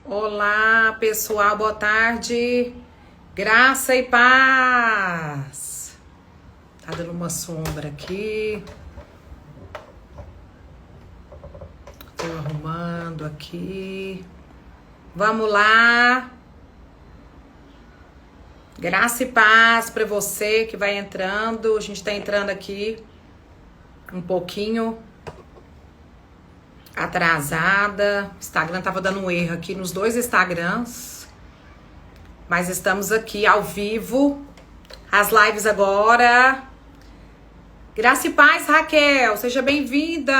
Olá, pessoal, boa tarde. Graça e paz. Tá dando uma sombra aqui. Tô arrumando aqui. Vamos lá. Graça e paz para você que vai entrando. A gente tá entrando aqui um pouquinho atrasada. O Instagram tava dando um erro aqui nos dois Instagrams. Mas estamos aqui ao vivo. As lives agora. Graça e paz, Raquel. Seja bem-vinda.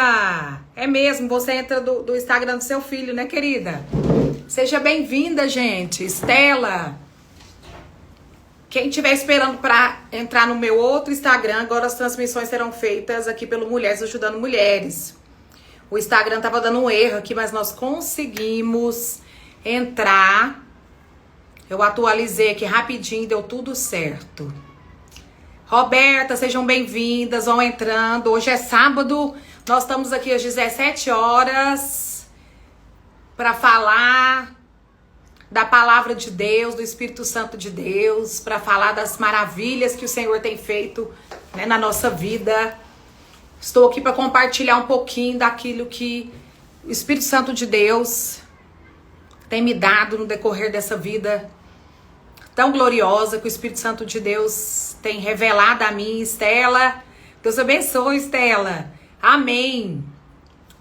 É mesmo, você entra do Instagram do seu filho, né, querida? Seja bem-vinda, gente. Estela. Quem estiver esperando para entrar no meu outro Instagram, agora as transmissões serão feitas aqui pelo Mulheres Ajudando Mulheres. O Instagram tava dando um erro aqui, mas nós conseguimos entrar. Eu atualizei aqui rapidinho, deu tudo certo. Roberta, sejam bem-vindas, vão entrando. Hoje é sábado, nós estamos aqui às 17 horas para falar da palavra de Deus, do Espírito Santo de Deus, para falar das maravilhas que o Senhor tem feito, né, na nossa vida. Estou aqui para compartilhar um pouquinho daquilo que o Espírito Santo de Deus tem me dado no decorrer dessa vida tão gloriosa que o Espírito Santo de Deus tem revelado a mim. Estela, Deus abençoe, Estela. Amém.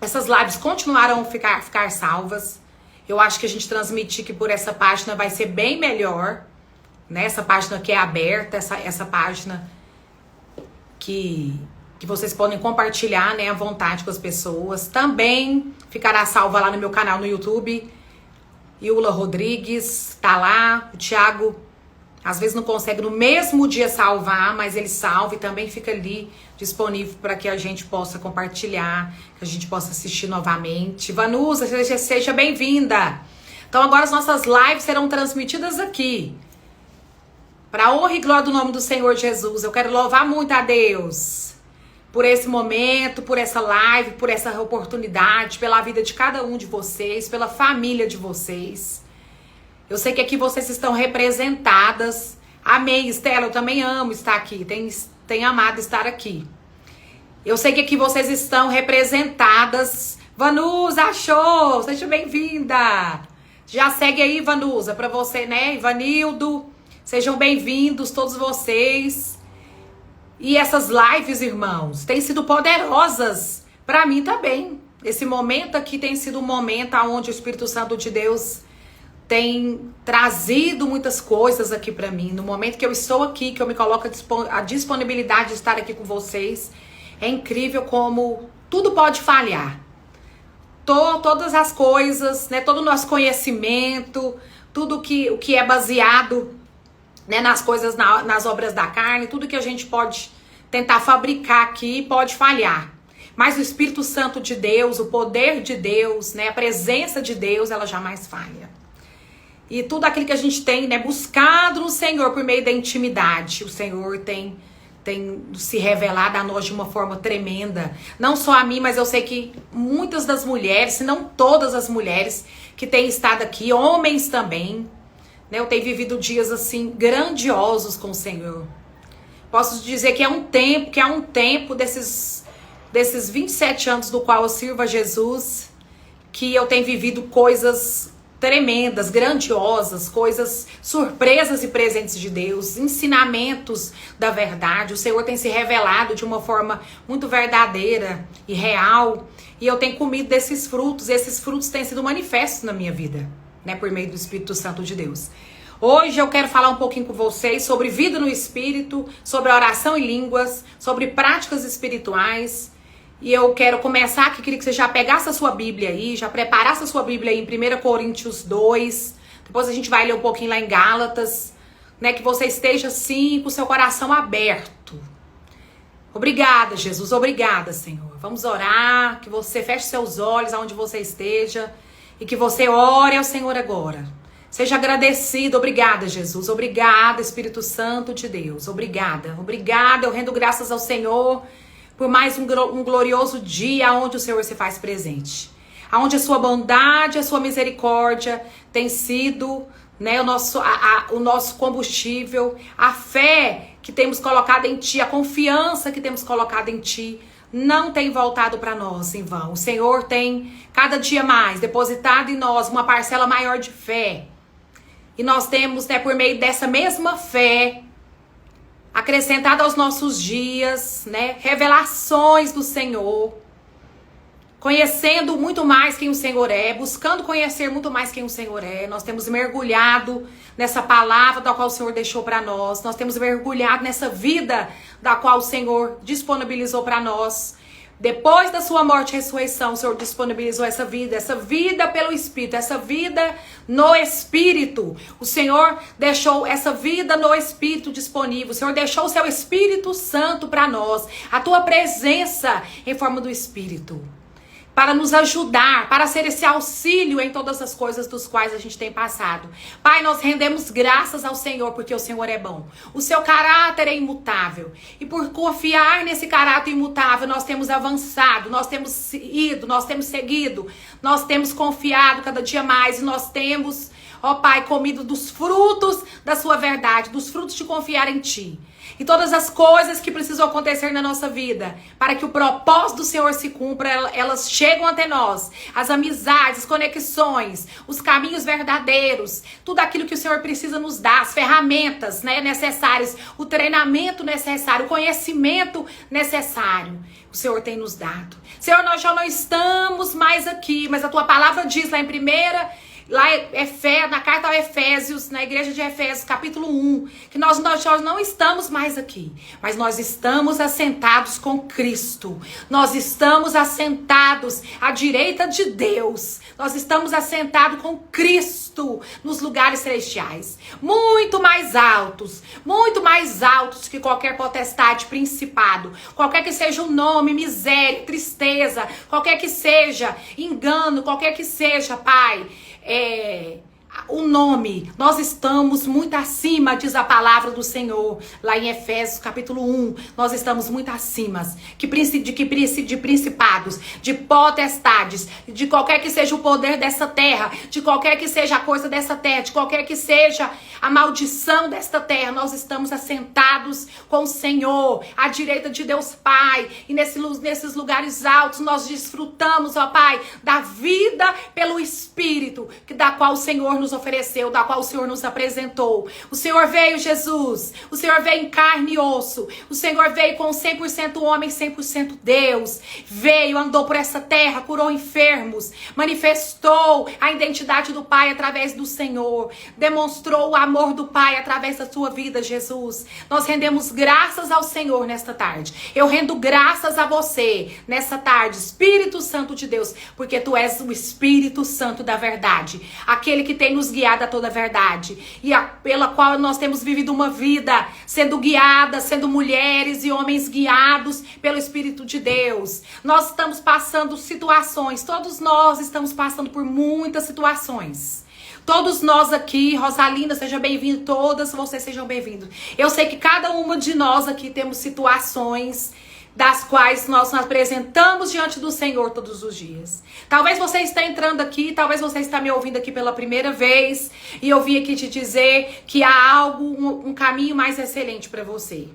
Essas lives continuarão a ficar salvas. Eu acho que a gente transmitir que por essa página vai ser bem melhor, né? Essa página que é aberta, essa página que vocês podem compartilhar, né, à vontade com as pessoas. Também ficará salva lá no meu canal no YouTube. Iula Rodrigues tá lá. O Thiago às vezes não consegue no mesmo dia salvar, mas ele salva e também fica ali disponível para que a gente possa compartilhar, que a gente possa assistir novamente. Vanusa, seja bem-vinda. Então agora as nossas lives serão transmitidas aqui. Para honra e glória do nome do Senhor Jesus. Eu quero louvar muito a Deus por esse momento, por essa live, por essa oportunidade, pela vida de cada um de vocês, pela família de vocês. Eu sei que aqui vocês estão representadas. Amém, Estela, eu também amo estar aqui, tenho amado estar aqui. Eu sei que aqui vocês estão representadas. Vanusa, achou! Seja bem-vinda! Já segue aí, Vanusa, pra você, né? Ivanildo, sejam bem-vindos todos vocês. E essas lives, irmãos, têm sido poderosas para mim também. Esse momento aqui tem sido um momento onde o Espírito Santo de Deus tem trazido muitas coisas aqui para mim. No momento que eu estou aqui, que eu me coloco à disponibilidade de estar aqui com vocês, é incrível como tudo pode falhar. Todas as coisas, né, todo o nosso conhecimento, tudo o que é baseado, né, nas coisas, nas obras da carne, tudo que a gente pode tentar fabricar aqui pode falhar. Mas o Espírito Santo de Deus, o poder de Deus, né, a presença de Deus, ela jamais falha. E tudo aquilo que a gente tem, né, buscado no Senhor por meio da intimidade, o Senhor tem se revelado a nós de uma forma tremenda. Não só a mim, mas eu sei que muitas das mulheres, se não todas as mulheres que têm estado aqui, homens também, né, eu tenho vivido dias assim grandiosos com o Senhor. Posso dizer que é um tempo desses 27 anos do qual eu sirvo a Jesus, que eu tenho vivido coisas tremendas, grandiosas, coisas, surpresas e presentes de Deus, ensinamentos da verdade. O Senhor tem se revelado de uma forma muito verdadeira e real, e eu tenho comido desses frutos, e esses frutos têm sido manifestos na minha vida, né, por meio do Espírito Santo de Deus. Hoje eu quero falar um pouquinho com vocês sobre vida no Espírito, sobre oração em línguas, sobre práticas espirituais. E eu quero começar aqui, queria que você já pegasse a sua Bíblia aí, já preparasse a sua Bíblia aí em 1 Coríntios 2. Depois a gente vai ler um pouquinho lá em Gálatas, né? Que você esteja assim, com o seu coração aberto. Obrigada, Jesus, obrigada, Senhor. Vamos orar, que você feche seus olhos aonde você esteja e que você ore ao Senhor agora. Seja agradecido, obrigada, Jesus, obrigada, Espírito Santo de Deus, obrigada, eu rendo graças ao Senhor por mais um glorioso dia onde o Senhor se faz presente. Onde a sua bondade, a sua misericórdia tem sido, né, o nosso combustível, a fé que temos colocado em Ti, a confiança que temos colocado em Ti, não tem voltado para nós em vão. O Senhor tem cada dia mais depositado em nós uma parcela maior de fé. E nós temos, né, por meio dessa mesma fé, acrescentada aos nossos dias, né, revelações do Senhor, conhecendo muito mais quem o Senhor é, buscando conhecer muito mais quem o Senhor é. Nós temos mergulhado nessa palavra da qual o Senhor deixou para nós. Nós temos mergulhado nessa vida da qual o Senhor disponibilizou para nós. Depois da sua morte e ressurreição, o Senhor disponibilizou essa vida pelo Espírito, essa vida no Espírito. O Senhor deixou essa vida no Espírito disponível. O Senhor deixou o seu Espírito Santo para nós, a tua presença em forma do Espírito, para nos ajudar, para ser esse auxílio em todas as coisas dos quais a gente tem passado. Pai, nós rendemos graças ao Senhor, porque o Senhor é bom. O seu caráter é imutável. E por confiar nesse caráter imutável, nós temos avançado, nós temos ido, nós temos seguido, nós temos confiado cada dia mais, e nós temos, ó Pai, comido dos frutos da sua verdade, dos frutos de confiar em Ti. E todas as coisas que precisam acontecer na nossa vida, para que o propósito do Senhor se cumpra, elas chegam até nós. As amizades, as conexões, os caminhos verdadeiros, tudo aquilo que o Senhor precisa nos dar, as ferramentas, né, necessárias, o treinamento necessário, o conhecimento necessário, o Senhor tem nos dado. Senhor, nós já não estamos mais aqui, mas a Tua palavra diz lá em na carta aos Efésios, na igreja de Efésios, capítulo 1, que nós não estamos mais aqui, mas nós estamos assentados com Cristo. Nós estamos assentados à direita de Deus. Nós estamos assentados com Cristo nos lugares celestiais, muito mais altos que qualquer potestade, principado, qualquer que seja o nome, miséria, tristeza, qualquer que seja engano, qualquer que seja, Pai, o nome, nós estamos muito acima, diz a palavra do Senhor, lá em Efésios capítulo 1, nós estamos muito acima de principados, de potestades, de qualquer que seja o poder dessa terra, de qualquer que seja a coisa dessa terra, de qualquer que seja a maldição desta terra. Nós estamos assentados com o Senhor, à direita de Deus Pai, e nesses lugares altos nós desfrutamos, ó Pai, da vida pelo Espírito, da qual o Senhor nos ofereceu, da qual o Senhor nos apresentou. O Senhor veio, Jesus, o Senhor veio em carne e osso, o Senhor veio com 100% homem, 100% Deus, veio, andou por essa terra, curou enfermos, manifestou a identidade do Pai através do Senhor, demonstrou o amor do Pai através da sua vida, Jesus. Nós rendemos graças ao Senhor nesta tarde. Eu rendo graças a você nessa tarde, Espírito Santo de Deus, porque Tu és o Espírito Santo da verdade, aquele que tem nos guiado a toda a verdade, e pela qual nós temos vivido uma vida sendo guiadas, sendo mulheres e homens guiados pelo Espírito de Deus. Nós estamos passando situações, todos nós estamos passando por muitas situações. Todos nós aqui, Rosalinda, seja bem-vindo, todas vocês sejam bem-vindos. Eu sei que cada uma de nós aqui temos situações das quais nós nos apresentamos diante do Senhor todos os dias. Talvez você está entrando aqui, talvez você está me ouvindo aqui pela primeira vez, e eu vim aqui te dizer que há algo, um caminho mais excelente para você.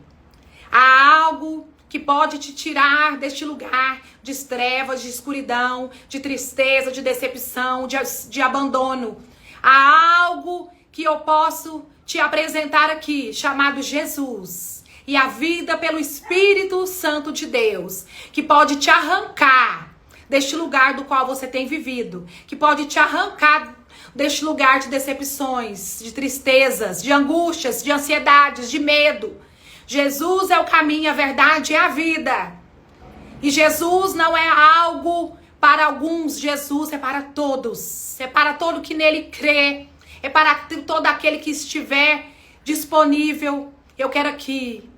Há algo que pode te tirar deste lugar de trevas, de escuridão, de tristeza, de decepção, de abandono. Há algo que eu posso te apresentar aqui, chamado Jesus. E a vida pelo Espírito Santo de Deus, que pode te arrancar deste lugar do qual você tem vivido, que pode te arrancar deste lugar de decepções, de tristezas, de angústias, de ansiedades, de medo. Jesus é o caminho, a verdade e a vida. E Jesus não é algo para alguns, Jesus é para todos. É para todo que nele crê, é para todo aquele que estiver disponível. Eu quero aqui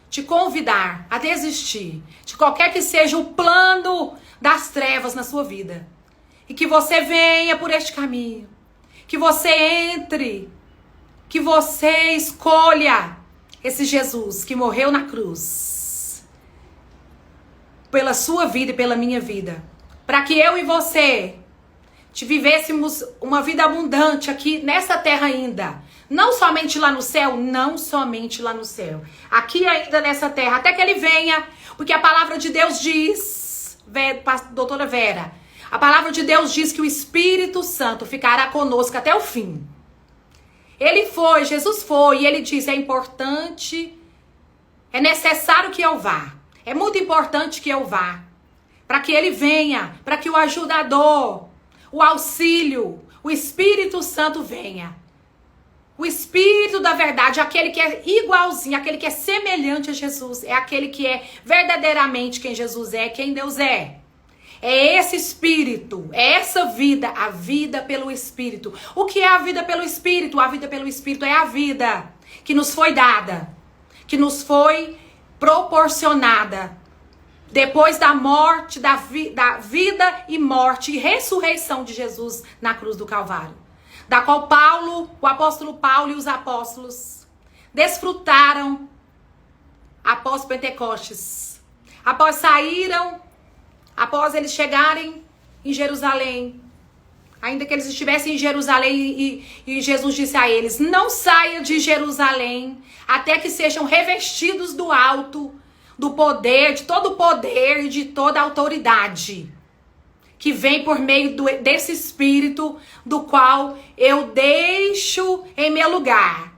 te convidar a desistir de qualquer que seja o plano das trevas na sua vida. E que você venha por este caminho. Que você entre. Que você escolha esse Jesus que morreu na cruz. Pela sua vida e pela minha vida. Para que eu e você de vivêssemos uma vida abundante aqui nessa terra ainda. Não somente lá no céu, não somente lá no céu. Aqui ainda nessa terra, até que ele venha, porque a palavra de Deus diz, doutora Vera, a palavra de Deus diz que o Espírito Santo ficará conosco até o fim. Ele foi, Jesus foi, e ele diz, é importante, é necessário que eu vá. É muito importante que eu vá. Para que ele venha, para que o ajudador, o auxílio, o Espírito Santo venha. O Espírito da verdade, aquele que é igualzinho, aquele que é semelhante a Jesus, é aquele que é verdadeiramente quem Jesus é, quem Deus é. É esse Espírito, é essa vida, a vida pelo Espírito. O que é a vida pelo Espírito? A vida pelo Espírito é a vida que nos foi dada, que nos foi proporcionada. Depois da morte, da vida e morte e ressurreição de Jesus na cruz do Calvário. Da qual o apóstolo Paulo e os apóstolos desfrutaram após Pentecostes. Após eles chegarem em Jerusalém. Ainda que eles estivessem em Jerusalém e Jesus disse a eles, não saia de Jerusalém até que sejam revestidos do alto, do poder, de todo o poder e de toda a autoridade que vem por meio desse Espírito, do qual eu deixo em meu lugar,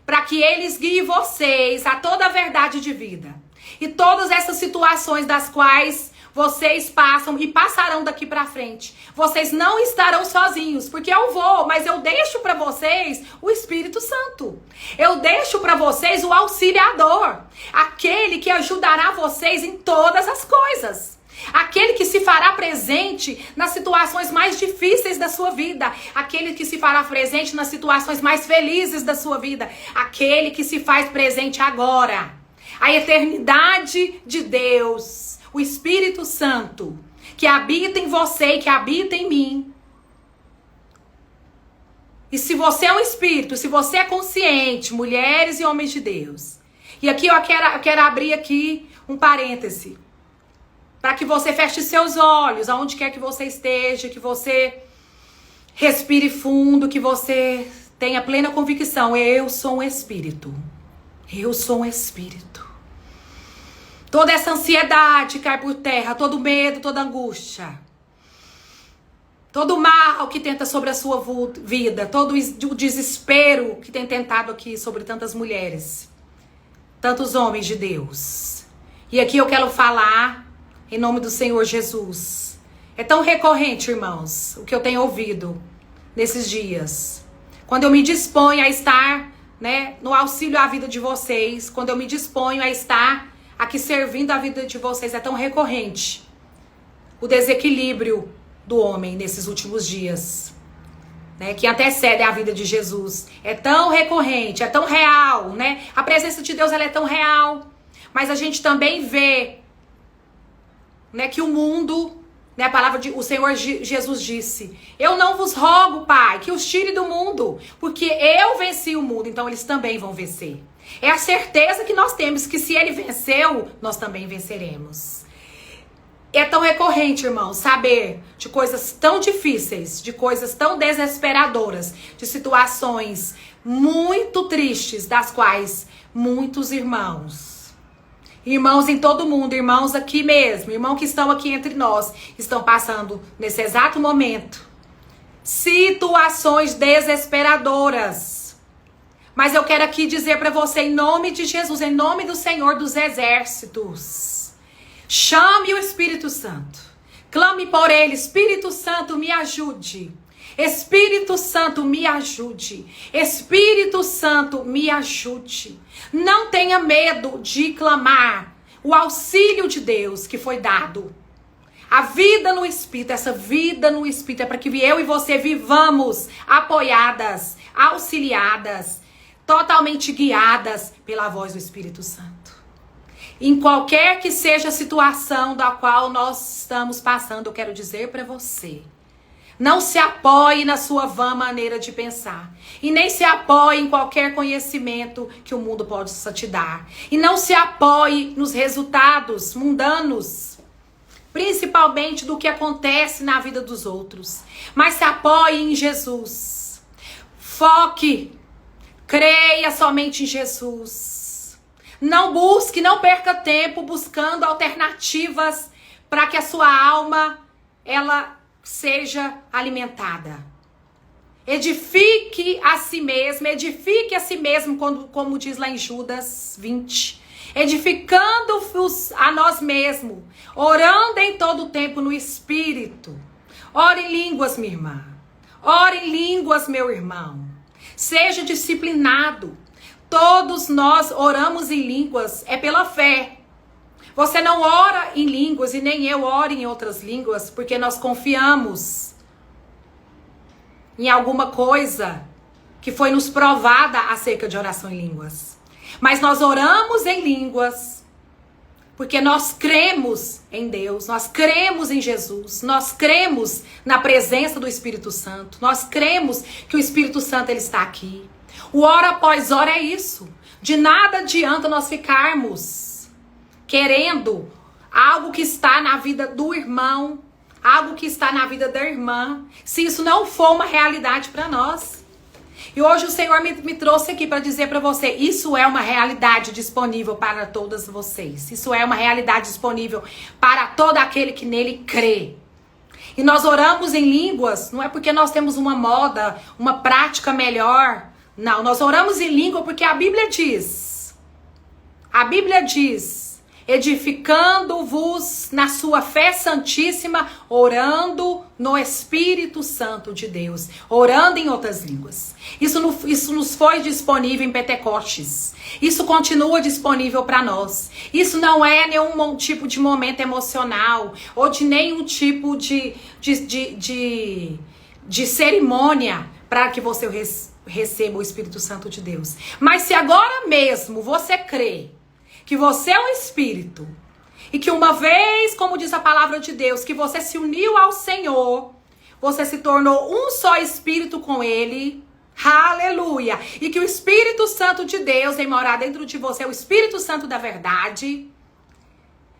para que eles guiem vocês a toda a verdade de vida. E todas essas situações das quais vocês passam e passarão daqui para frente, vocês não estarão sozinhos, porque eu vou, mas eu deixo para vocês o Espírito Santo. Eu deixo para vocês o auxiliador, aquele que ajudará vocês em todas as coisas. Aquele que se fará presente nas situações mais difíceis da sua vida. Aquele que se fará presente nas situações mais felizes da sua vida. Aquele que se faz presente agora. A eternidade de Deus. O Espírito Santo. Que habita em você e que habita em mim. E se você é um espírito, se você é consciente, mulheres e homens de Deus. E aqui eu quero abrir aqui um parêntese. Para que você feche seus olhos, aonde quer que você esteja, que você respire fundo, que você tenha plena convicção. Eu sou um espírito. Eu sou um espírito. Toda essa ansiedade cai por terra, todo medo, toda angústia. Todo mal que tenta sobre a sua vida, todo o desespero que tem tentado aqui sobre tantas mulheres, tantos homens de Deus. E aqui eu quero falar em nome do Senhor Jesus. É tão recorrente, irmãos, o que eu tenho ouvido nesses dias. Quando eu me disponho a estar, no auxílio à vida de vocês, quando eu me disponho a estar aqui servindo a vida de vocês, é tão recorrente o desequilíbrio do homem nesses últimos dias, que antecede a vida de Jesus. É tão recorrente, é tão real, A presença de Deus, ela é tão real. Mas a gente também vê que o mundo, a palavra o Senhor Jesus disse, eu não vos rogo, Pai, que os tire do mundo, porque eu venci o mundo, então eles também vão vencer. É a certeza que nós temos, que se ele venceu, nós também venceremos. É tão recorrente, irmãos, saber de coisas tão difíceis, de coisas tão desesperadoras, de situações muito tristes, das quais muitos irmãos em todo mundo, irmãos aqui mesmo, irmãos que estão aqui entre nós, estão passando nesse exato momento situações desesperadoras. Mas eu quero aqui dizer para você, em nome de Jesus, em nome do Senhor dos Exércitos, chame o Espírito Santo, clame por ele, Espírito Santo, me ajude. Espírito Santo, me ajude. Espírito Santo, me ajude. Não tenha medo de clamar o auxílio de Deus que foi dado. A vida no Espírito, essa vida no Espírito é para que eu e você vivamos apoiadas, auxiliadas, totalmente guiadas pela voz do Espírito Santo. Em qualquer que seja a situação da qual nós estamos passando, eu quero dizer para você, não se apoie na sua vã maneira de pensar. E nem se apoie em qualquer conhecimento que o mundo possa te dar. E não se apoie nos resultados mundanos. principalmente do que acontece na vida dos outros. Mas se apoie em Jesus. Foque, creia somente em Jesus. Não busque, não perca tempo buscando alternativas para que a sua alma ela seja alimentada. Edifique a si mesmo, como diz lá em Judas 20. Edificando-vos a nós mesmos, orando em todo o tempo no Espírito. Ore em línguas, minha irmã. Ore em línguas, meu irmão. Seja disciplinado. Todos nós oramos em línguas, é pela fé. Você não ora em línguas e nem eu oro em outras línguas porque nós confiamos em alguma coisa que foi nos provada acerca de oração em línguas. Mas nós oramos em línguas porque nós cremos em Deus, nós cremos em Jesus, nós cremos na presença do Espírito Santo, nós cremos que o Espírito Santo ele está aqui. O hora após hora é isso. De nada adianta nós ficarmos querendo algo que está na vida do irmão, algo que está na vida da irmã, se isso não for uma realidade para nós. E hoje o Senhor me trouxe aqui para dizer para você, isso é uma realidade disponível para todas vocês. Isso é uma realidade disponível para todo aquele que nele crê. E nós oramos em línguas, não é porque nós temos uma moda, uma prática melhor. Não, nós oramos em língua porque a Bíblia diz, edificando-vos na sua fé santíssima, orando no Espírito Santo de Deus, orando em outras línguas. Isso nos foi disponível em Pentecostes. Isso continua disponível para nós. Isso não é nenhum tipo de momento emocional ou de nenhum tipo de cerimônia para que você receba o Espírito Santo de Deus. Mas se agora mesmo você crê que você é um espírito e que uma vez, como diz a palavra de Deus, que você se uniu ao Senhor, você se tornou um só espírito com Ele, aleluia, e que o Espírito Santo de Deus vem morar dentro de você, o Espírito Santo da verdade,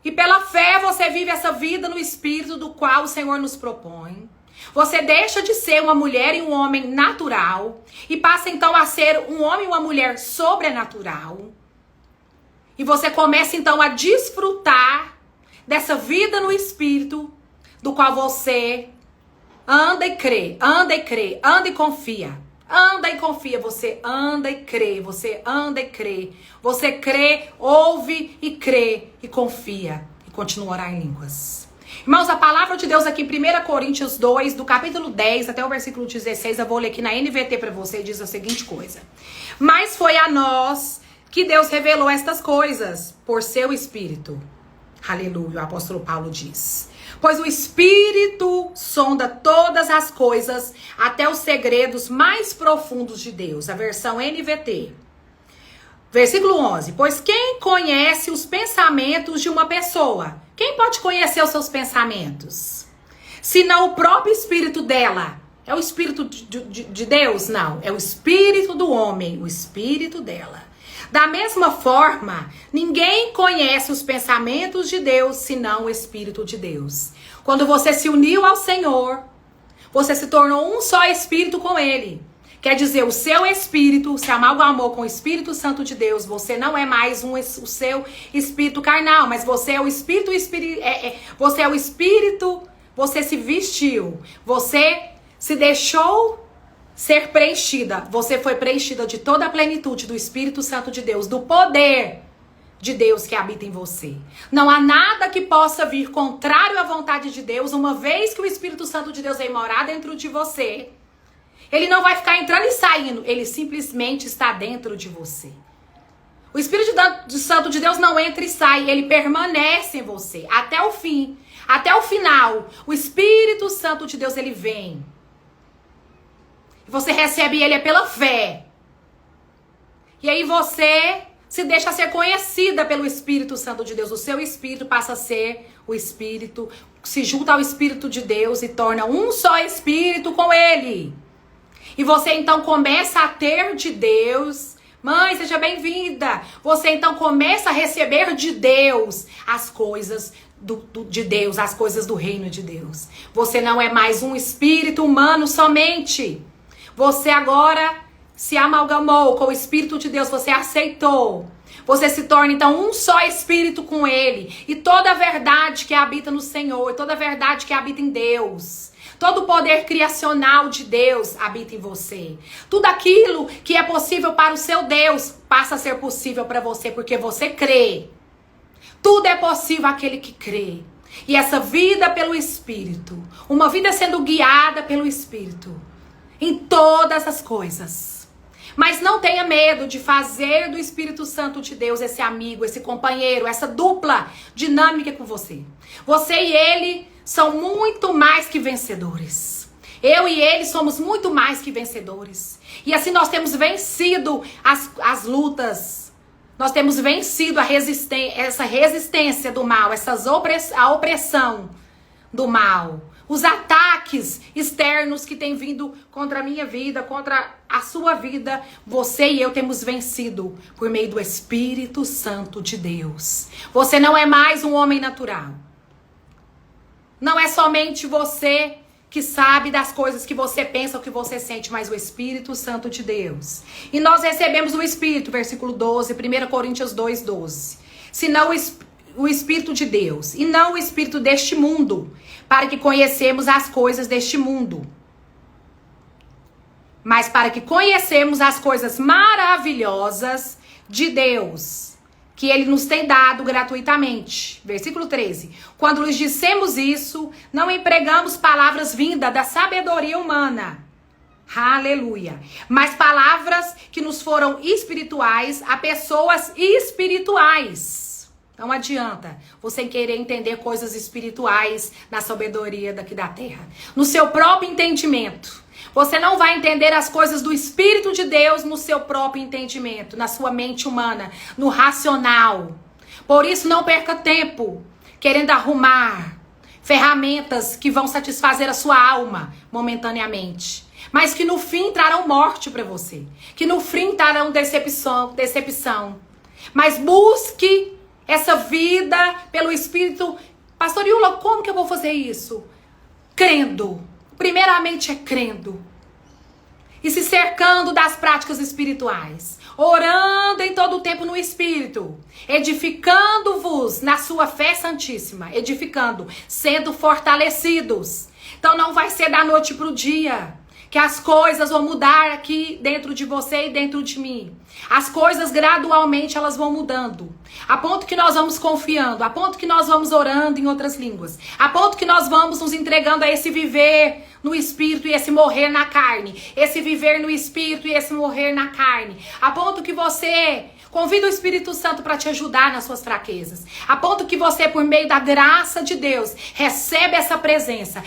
e pela fé você vive essa vida no Espírito do qual o Senhor nos propõe. Você deixa de ser uma mulher e um homem natural e passa então a ser um homem e uma mulher sobrenatural. E você começa então a desfrutar dessa vida no Espírito, do qual você anda e crê, anda e confia. Anda e confia, você anda e crê, você anda e crê. Você crê, ouve e crê e confia. E continua a orar em línguas. Irmãos, a palavra de Deus aqui em 1 Coríntios 2, do capítulo 10 até o versículo 16, eu vou ler aqui na NVT para você, diz a seguinte coisa. Mas foi a nós que Deus revelou estas coisas por seu Espírito. Aleluia, o apóstolo Paulo diz. Pois o Espírito sonda todas as coisas, até os segredos mais profundos de Deus. A versão NVT. Versículo 11. Pois quem conhece os pensamentos de uma pessoa? Quem pode conhecer os seus pensamentos? Se não o próprio espírito dela. É o Espírito de Deus? Não. É o Espírito do homem, o Espírito dela. Da mesma forma, ninguém conhece os pensamentos de Deus senão o Espírito de Deus. Quando você se uniu ao Senhor, você se tornou um só Espírito com Ele. Quer dizer, o seu Espírito se amalgamou com o Espírito Santo de Deus. Você não é mais o seu espírito carnal, mas você é o Espírito, você é o Espírito, você se vestiu, você se deixou ser preenchida, você foi preenchida de toda a plenitude do Espírito Santo de Deus, do poder de Deus que habita em você. Não há nada que possa vir contrário à vontade de Deus, uma vez que o Espírito Santo de Deus vem morar dentro de você. Ele não vai ficar entrando e saindo, ele simplesmente está dentro de você. O Espírito Santo de Deus não entra e sai, ele permanece em você até o fim, até o final. O Espírito Santo de Deus, ele vem. Você recebe ele pela fé. E aí você se deixa ser conhecida pelo Espírito Santo de Deus. O seu espírito passa a ser o Espírito, se junta ao Espírito de Deus e torna um só Espírito com ele. E você então começa a ter de Deus. Mãe, seja bem-vinda. Você então começa a receber de Deus as coisas de Deus, as coisas do reino de Deus. Você não é mais um espírito humano somente. Você agora se amalgamou com o Espírito de Deus, você aceitou. Você se torna então um só espírito com Ele. E toda a verdade que habita no Senhor, toda a verdade que habita em Deus, todo o poder criacional de Deus habita em você. Tudo aquilo que é possível para o seu Deus passa a ser possível para você, porque você crê. Tudo é possível àquele que crê. E essa vida pelo Espírito, uma vida sendo guiada pelo Espírito, em todas as coisas. Mas não tenha medo de fazer do Espírito Santo de Deus esse amigo, esse companheiro, essa dupla dinâmica com você. Você e ele são muito mais que vencedores. Eu e ele somos muito mais que vencedores. E assim nós temos vencido as lutas. Nós temos vencido essa resistência do mal, a opressão do mal. Os ataques externos que têm vindo contra a minha vida, contra a sua vida, você e eu temos vencido por meio do Espírito Santo de Deus. Você não é mais um homem natural. Não é somente você que sabe das coisas que você pensa ou que você sente, mas o Espírito Santo de Deus. E nós recebemos o Espírito, versículo 12, 1 Coríntios 2, 12. Senão o Espírito de Deus, e não o Espírito deste mundo, para que conhecemos as coisas deste mundo, mas para que conhecemos as coisas maravilhosas de Deus, que Ele nos tem dado gratuitamente. Versículo 13. Quando lhes dissemos isso, não empregamos palavras vindas da sabedoria humana. Aleluia. Mas palavras que nos foram espirituais a pessoas espirituais. Não adianta você querer entender coisas espirituais na sabedoria daqui da terra. No seu próprio entendimento. Você não vai entender as coisas do Espírito de Deus no seu próprio entendimento, na sua mente humana, no racional. Por isso, não perca tempo querendo arrumar ferramentas que vão satisfazer a sua alma momentaneamente, mas que no fim trarão morte para você, que no fim trarão decepção. Mas busque essa vida pelo Espírito. Pastor Yula, como que eu vou fazer isso? Crendo. Primeiramente é crendo. E se cercando das práticas espirituais. Orando em todo o tempo no Espírito. Edificando-vos na sua fé santíssima. Edificando. Sendo fortalecidos. Então não vai ser da noite para o dia que as coisas vão mudar aqui dentro de você e dentro de mim. As coisas gradualmente elas vão mudando. A ponto que nós vamos confiando, a ponto que nós vamos orando em outras línguas, a ponto que nós vamos nos entregando a esse viver no Espírito e esse morrer na carne. Esse viver no Espírito e esse morrer na carne. A ponto que você convida o Espírito Santo para te ajudar nas suas fraquezas. A ponto que você, por meio da graça de Deus, recebe essa presença,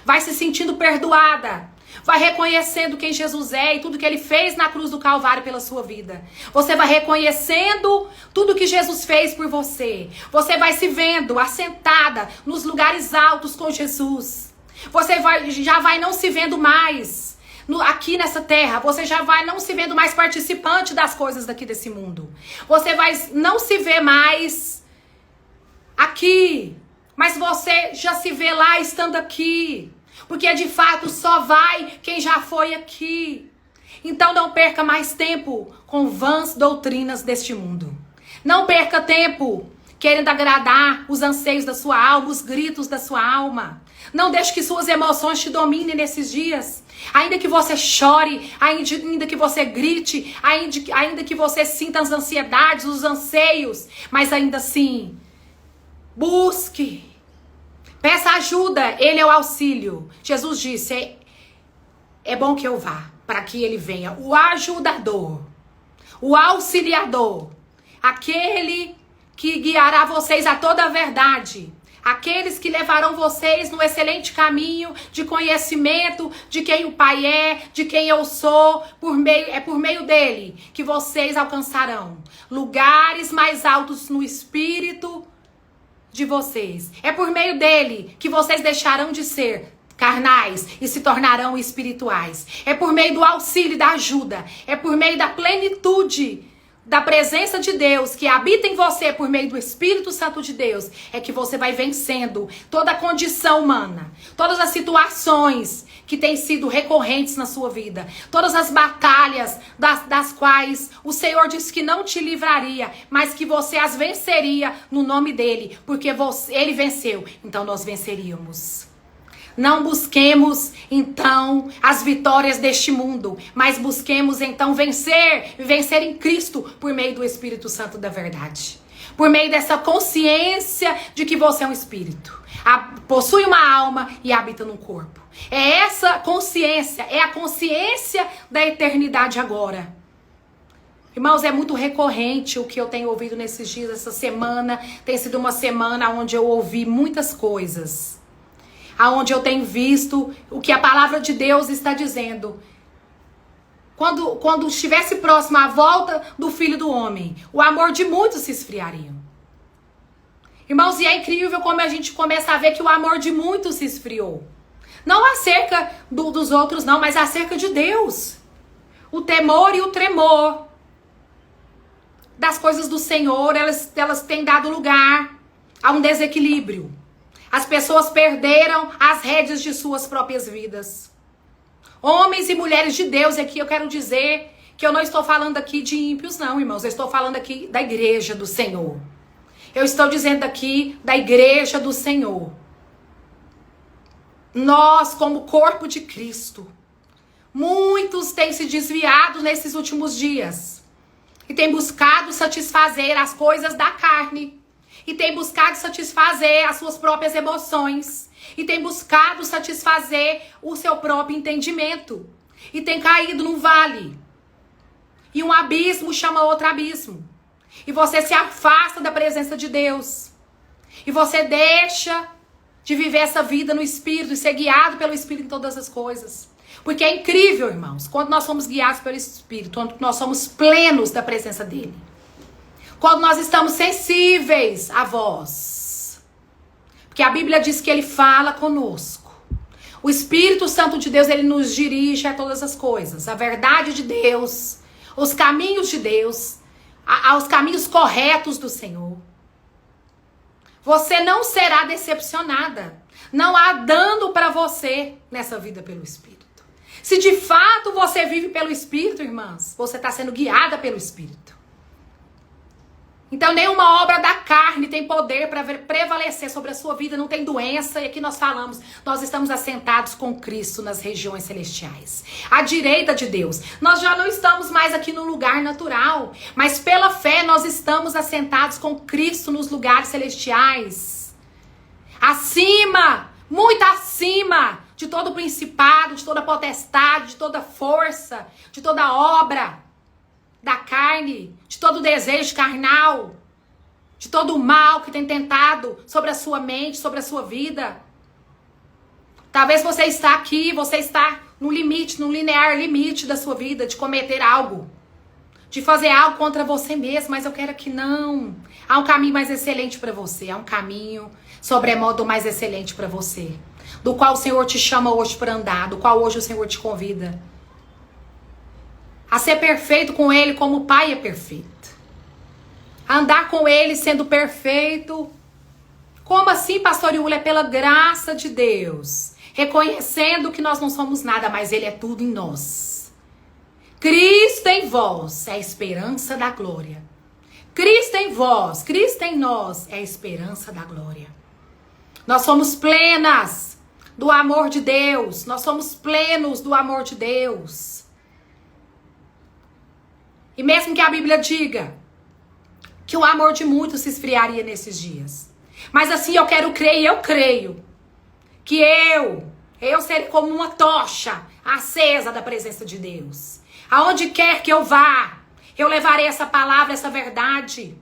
vai se sentindo perdoada, vai reconhecendo quem Jesus é e tudo que Ele fez na cruz do Calvário pela sua vida. Você vai reconhecendo tudo que Jesus fez por você. Você vai se vendo assentada nos lugares altos com Jesus. Você já vai não se vendo mais aqui nessa terra. Você já vai não se vendo mais participante das coisas daqui desse mundo. Você vai não se ver mais aqui, mas você já se vê lá estando aqui. Porque de fato só vai quem já foi aqui. Então não perca mais tempo com vãs doutrinas deste mundo. Não perca tempo querendo agradar os anseios da sua alma, os gritos da sua alma. Não deixe que suas emoções te dominem nesses dias. Ainda que você chore, ainda que você grite, ainda que você sinta as ansiedades, os anseios, mas ainda assim, busque. Peça ajuda, Ele é o auxílio. Jesus disse, é bom que eu vá, para que Ele venha. O ajudador, o auxiliador, aquele que guiará vocês a toda a verdade. Aqueles que levarão vocês no excelente caminho de conhecimento de quem o Pai é, de quem eu sou, por meio dele que vocês alcançarão lugares mais altos no espírito de vocês. É por meio dele que vocês deixarão de ser carnais e se tornarão espirituais. É por meio do auxílio e da ajuda. É por meio da plenitude da presença de Deus que habita em você por meio do Espírito Santo de Deus é que você vai vencendo toda a condição humana, todas as situações que têm sido recorrentes na sua vida, todas as batalhas das quais o Senhor disse que não te livraria, mas que você as venceria no nome dele, porque ele venceu, então nós venceríamos. Não busquemos, então, as vitórias deste mundo, mas busquemos, então, vencer em Cristo por meio do Espírito Santo da verdade. Por meio dessa consciência de que você é um espírito, possui uma alma e habita num corpo. É essa consciência, é a consciência da eternidade agora. Irmãos, é muito recorrente o que eu tenho ouvido nesses dias, essa semana. Tem sido uma semana onde eu ouvi muitas coisas. Aonde eu tenho visto o que a palavra de Deus está dizendo. Quando estivesse próximo à volta do Filho do Homem, o amor de muitos se esfriaria. Irmãos, e é incrível como a gente começa a ver que o amor de muitos se esfriou. Não acerca dos outros não, mas acerca de Deus. O temor e o tremor das coisas do Senhor, elas têm dado lugar a um desequilíbrio. As pessoas perderam as rédeas de suas próprias vidas. Homens e mulheres de Deus, aqui eu quero dizer que eu não estou falando aqui de ímpios não, irmãos. Eu estou falando aqui da igreja do Senhor. Eu estou dizendo aqui da igreja do Senhor. Nós, como corpo de Cristo, muitos têm se desviado nesses últimos dias. E têm buscado satisfazer as coisas da carne. E tem buscado satisfazer as suas próprias emoções. E tem buscado satisfazer o seu próprio entendimento. E tem caído num vale. E um abismo chama outro abismo. E você se afasta da presença de Deus. E você deixa de viver essa vida no Espírito e ser guiado pelo Espírito em todas as coisas. Porque é incrível, irmãos, quando nós somos guiados pelo Espírito, quando nós somos plenos da presença dele. Quando nós estamos sensíveis à voz. Porque a Bíblia diz que ele fala conosco. O Espírito Santo de Deus, ele nos dirige a todas as coisas. A verdade de Deus, os caminhos de Deus, aos caminhos corretos do Senhor. Você não será decepcionada. Não há dano para você nessa vida pelo Espírito. Se de fato você vive pelo Espírito, irmãs, você está sendo guiada pelo Espírito. Então nenhuma obra da carne tem poder para prevalecer sobre a sua vida, não tem doença. E aqui nós falamos, nós estamos assentados com Cristo nas regiões celestiais, à direita de Deus. Nós já não estamos mais aqui no lugar natural, mas pela fé nós estamos assentados com Cristo nos lugares celestiais. Acima, muito acima de todo principado, de toda potestade, de toda força, de toda obra da carne, de todo desejo carnal, de todo o mal que tem tentado sobre a sua mente, sobre a sua vida. Talvez você está aqui, você está no limite, no linear limite da sua vida, de cometer algo, de fazer algo contra você mesmo, mas eu quero que não. Há um caminho mais excelente para você, há um caminho sobremodo mais excelente para você, do qual o Senhor te chama hoje para andar, do qual hoje o Senhor te convida a ser perfeito com ele como o Pai é perfeito. A andar com ele sendo perfeito. Como assim, pastor Iula? É pela graça de Deus. Reconhecendo que nós não somos nada, mas ele é tudo em nós. Cristo em vós é a esperança da glória. Cristo em vós, Cristo em nós é a esperança da glória. Nós somos plenas do amor de Deus. Nós somos plenos do amor de Deus. E mesmo que a Bíblia diga que o amor de muitos se esfriaria nesses dias. Mas assim eu quero crer e eu creio que eu serei como uma tocha acesa da presença de Deus. Aonde quer que eu vá, eu levarei essa palavra, essa verdade.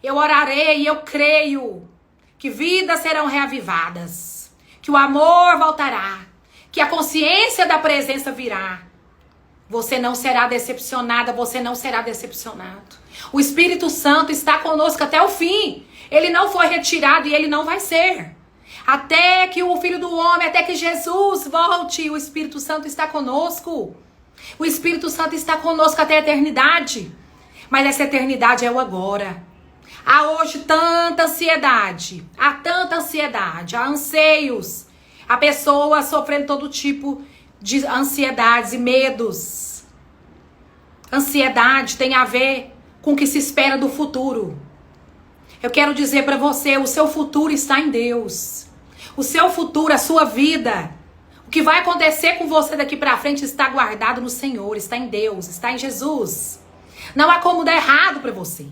Eu orarei e eu creio que vidas serão reavivadas. Que o amor voltará. Que a consciência da presença virá. Você não será decepcionada, você não será decepcionado. O Espírito Santo está conosco até o fim. Ele não foi retirado e ele não vai ser. Até que o Filho do Homem, até que Jesus volte, o Espírito Santo está conosco. O Espírito Santo está conosco até a eternidade. Mas essa eternidade é o agora. Há hoje tanta ansiedade. Há anseios. Há pessoas sofrendo todo tipo de ansiedades e medos. Ansiedade tem a ver com o que se espera do futuro. Eu quero dizer para você, o seu futuro está em Deus. O seu futuro, a sua vida, o que vai acontecer com você daqui para frente está guardado no Senhor, está em Deus, está em Jesus. Não há como dar errado para você.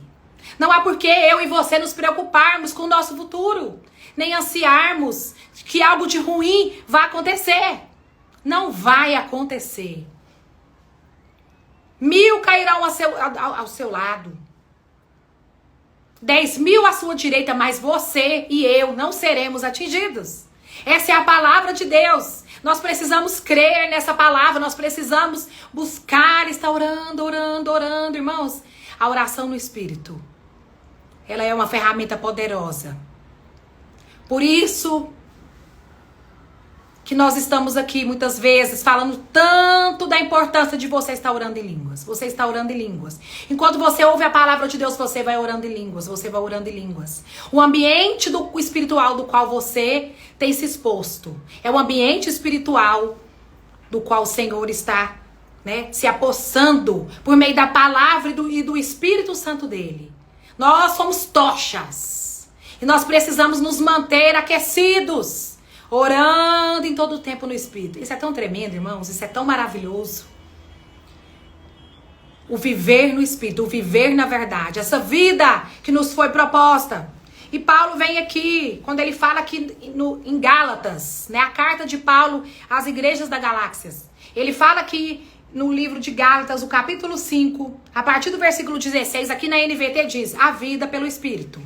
Não há por que eu e você nos preocuparmos com o nosso futuro, nem ansiarmos que algo de ruim vai acontecer. Não vai acontecer. 1000 cairão ao seu lado. 10.000 à sua direita, mas você e eu não seremos atingidos. Essa é a palavra de Deus. Nós precisamos crer nessa palavra, nós precisamos buscar, estar orando, irmãos. A oração no Espírito, ela é uma ferramenta poderosa. Por isso que nós estamos aqui muitas vezes falando tanto da importância de você estar orando em línguas. Você está orando em línguas. Enquanto você ouve a palavra de Deus, você vai orando em línguas. Você vai orando em línguas. O ambiente espiritual do qual você tem se exposto é o ambiente espiritual do qual o Senhor está, se apossando por meio da palavra e do Espírito Santo dele. Nós somos tochas. E nós precisamos nos manter aquecidos. Orando em todo o tempo no Espírito. Isso é tão tremendo, irmãos. Isso é tão maravilhoso. O viver no Espírito. O viver na verdade. Essa vida que nos foi proposta. E Paulo vem aqui. Quando ele fala aqui em Gálatas. A carta de Paulo às igrejas da Galáxias. Ele fala aqui no livro de Gálatas. O capítulo 5. A partir do versículo 16. Aqui na NVT diz. A vida pelo Espírito.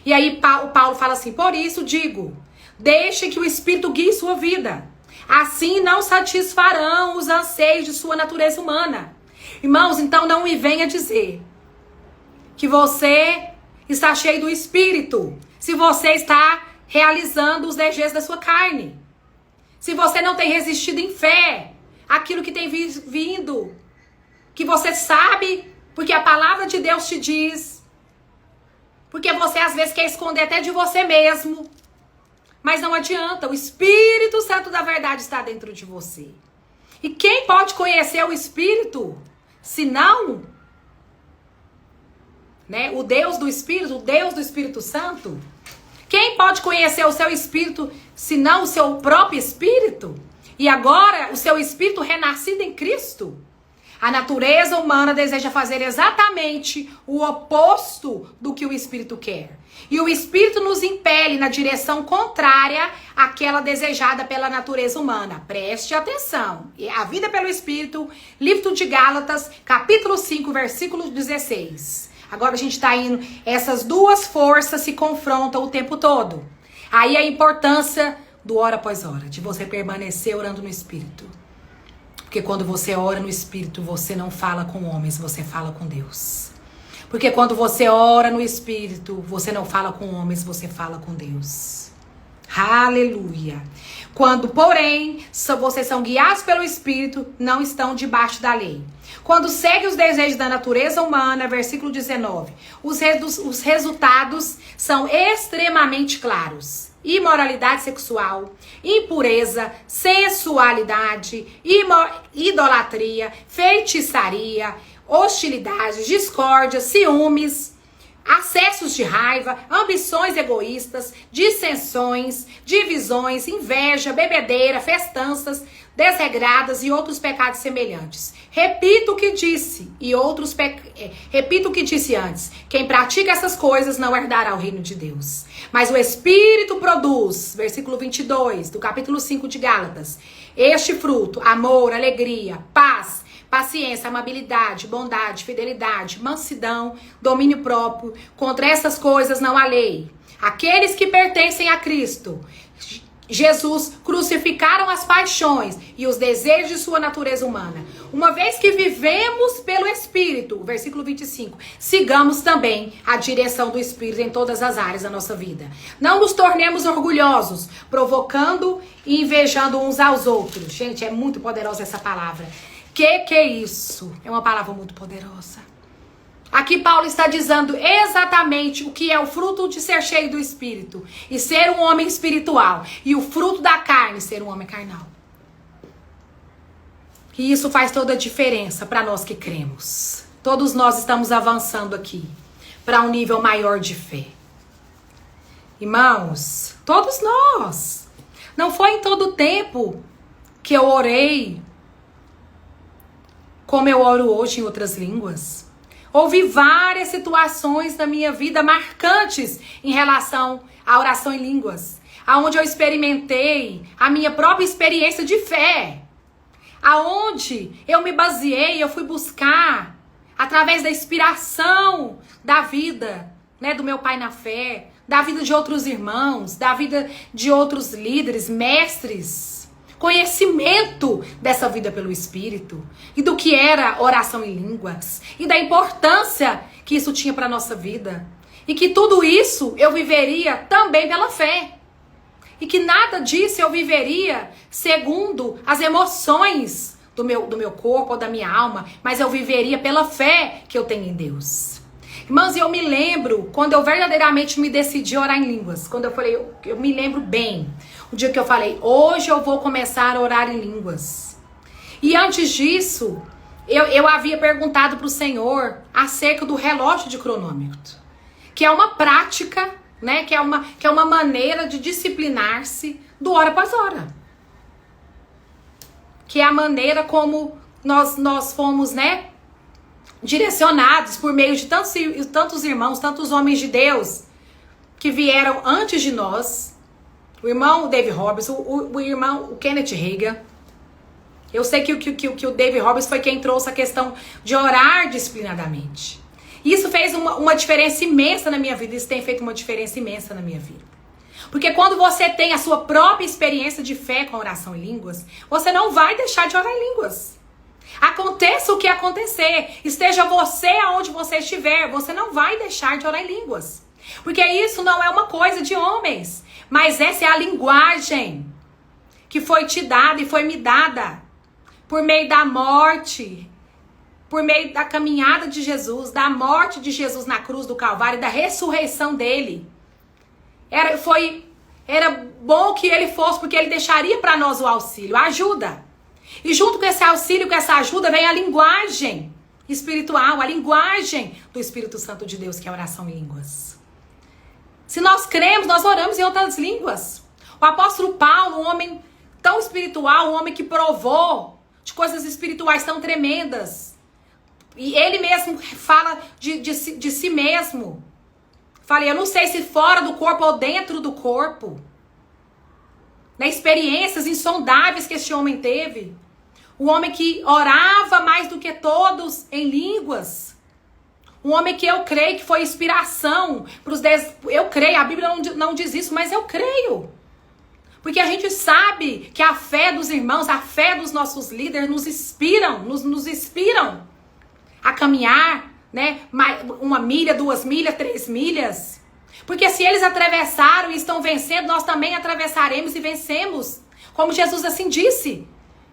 E aí Paulo fala assim. Por isso digo. Deixe que o Espírito guie sua vida. Assim não satisfarão os anseios de sua natureza humana. Irmãos, então não me venha dizer que você está cheio do Espírito. Se você está realizando os desejos da sua carne. Se você não tem resistido em fé aquilo que tem vindo. Que você sabe, porque a palavra de Deus te diz. Porque você às vezes quer esconder até de você mesmo. Mas não adianta, o Espírito Santo da verdade está dentro de você. E quem pode conhecer o Espírito, se não, o Deus do Espírito, o Deus do Espírito Santo? Quem pode conhecer o seu Espírito, se não o seu próprio Espírito? E agora, o seu Espírito renascido em Cristo? A natureza humana deseja fazer exatamente o oposto do que o Espírito quer. E o Espírito nos impele na direção contrária àquela desejada pela natureza humana. Preste atenção. A vida pelo Espírito, livro de Gálatas, capítulo 5, versículo 16. Agora a gente está indo, essas duas forças se confrontam o tempo todo. Aí a importância do hora após hora, de você permanecer orando no Espírito. Porque quando você ora no Espírito, você não fala com homens, você fala com Deus. Porque quando você ora no Espírito, você não fala com homens, você fala com Deus. Aleluia. Quando, porém, vocês são guiados pelo Espírito, não estão debaixo da lei. Quando segue os desejos da natureza humana, versículo 19, os resultados são extremamente claros. Imoralidade sexual, impureza, sensualidade, idolatria, feitiçaria, hostilidade, discórdia, ciúmes, acessos de raiva, ambições egoístas, dissensões, divisões, inveja, bebedeira, festanças desregradas e outros pecados semelhantes. Repito o que disse antes. Quem pratica essas coisas não herdará o reino de Deus. Mas o Espírito produz, versículo 22 do capítulo 5 de Gálatas, este fruto: amor, alegria, paz, paciência, amabilidade, bondade, fidelidade, mansidão, domínio próprio. Contra essas coisas não há lei. Aqueles que pertencem a Cristo Jesus crucificaram as paixões e os desejos de sua natureza humana. Uma vez que vivemos pelo Espírito, versículo 25, sigamos também a direção do Espírito em todas as áreas da nossa vida. Não nos tornemos orgulhosos, provocando e invejando uns aos outros. Gente, é muito poderosa essa palavra. Que é isso? É uma palavra muito poderosa. Aqui Paulo está dizendo exatamente o que é o fruto de ser cheio do Espírito e ser um homem espiritual. E o fruto da carne, ser um homem carnal. E isso faz toda a diferença para nós que cremos. Todos nós estamos avançando aqui para um nível maior de fé. Irmãos, todos nós. Não foi em todo o tempo que eu orei como eu oro hoje em outras línguas. Houve várias situações na minha vida marcantes em relação à oração em línguas, aonde eu experimentei a minha própria experiência de fé, aonde eu me baseei, eu fui buscar através da inspiração da vida, né, do meu pai na fé, da vida de outros irmãos, da vida de outros líderes, mestres, conhecimento dessa vida pelo Espírito e do que era oração em línguas e da importância que isso tinha para nossa vida e que tudo isso eu viveria também pela fé e que nada disso eu viveria segundo as emoções do meu corpo ou da minha alma, mas eu viveria pela fé que eu tenho em Deus. Irmãos, eu me lembro quando eu verdadeiramente me decidi a orar em línguas, quando eu falei, eu me lembro bem, o dia que eu falei, hoje eu vou começar a orar em línguas. E antes disso, eu havia perguntado para o Senhor acerca do relógio de cronômetro, que é uma prática, né, que é uma maneira de disciplinar-se do hora após hora. Que é a maneira como nós fomos, né, direcionados por meio de tantos irmãos, tantos homens de Deus que vieram antes de nós. O irmão David Roberts, o irmão Kenneth Hagin. Eu sei que o David Roberts foi quem trouxe a questão de orar disciplinadamente. Isso fez uma diferença imensa na minha vida. Isso tem feito uma diferença imensa na minha vida. Porque quando você tem a sua própria experiência de fé com a oração em línguas, você não vai deixar de orar em línguas. Aconteça o que acontecer, esteja você aonde você estiver, você não vai deixar de orar em línguas. Porque isso não é uma coisa de homens, mas essa é a linguagem que foi te dada e foi me dada por meio da morte, por meio da caminhada de Jesus, da morte de Jesus na cruz do Calvário, da ressurreição dele. Era bom que ele fosse, porque ele deixaria para nós o auxílio, a ajuda. E junto com esse auxílio, com essa ajuda, vem a linguagem espiritual, a linguagem do Espírito Santo de Deus, que é a oração em línguas. Se nós cremos, nós oramos em outras línguas. O apóstolo Paulo, um homem tão espiritual, um homem que provou de coisas espirituais tão tremendas. E ele mesmo fala de si mesmo. Falei, eu não sei se fora do corpo ou dentro do corpo. Experiências insondáveis que este homem teve. Um homem que orava mais do que todos em línguas. Um homem que eu creio que foi inspiração para os 10. Eu creio, a Bíblia não diz isso, mas eu creio. Porque a gente sabe que a fé dos irmãos, a fé dos nossos líderes nos inspiram a caminhar, né? 1 milha, 2 milhas, 3 milhas. Porque se eles atravessaram e estão vencendo, nós também atravessaremos e vencemos. Como Jesus assim disse.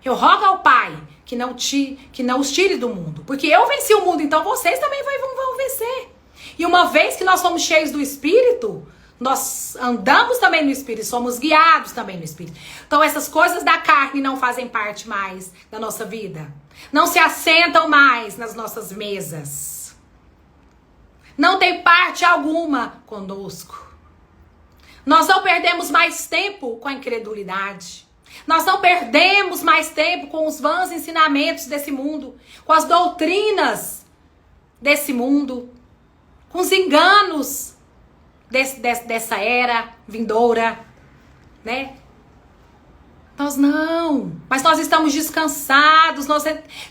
Eu rogo ao Pai que não os tire do mundo. Porque eu venci o mundo, então vocês também vão vencer. E uma vez que nós somos cheios do Espírito, nós andamos também no Espírito, somos guiados também no Espírito. Então essas coisas da carne não fazem parte mais da nossa vida. Não se assentam mais nas nossas mesas. Não tem parte alguma conosco. Nós não perdemos mais tempo com a incredulidade. Nós não perdemos mais tempo com os vãos ensinamentos desse mundo, com as doutrinas desse mundo, com os enganos dessa era vindoura, né? Nós não, mas nós estamos descansados, nós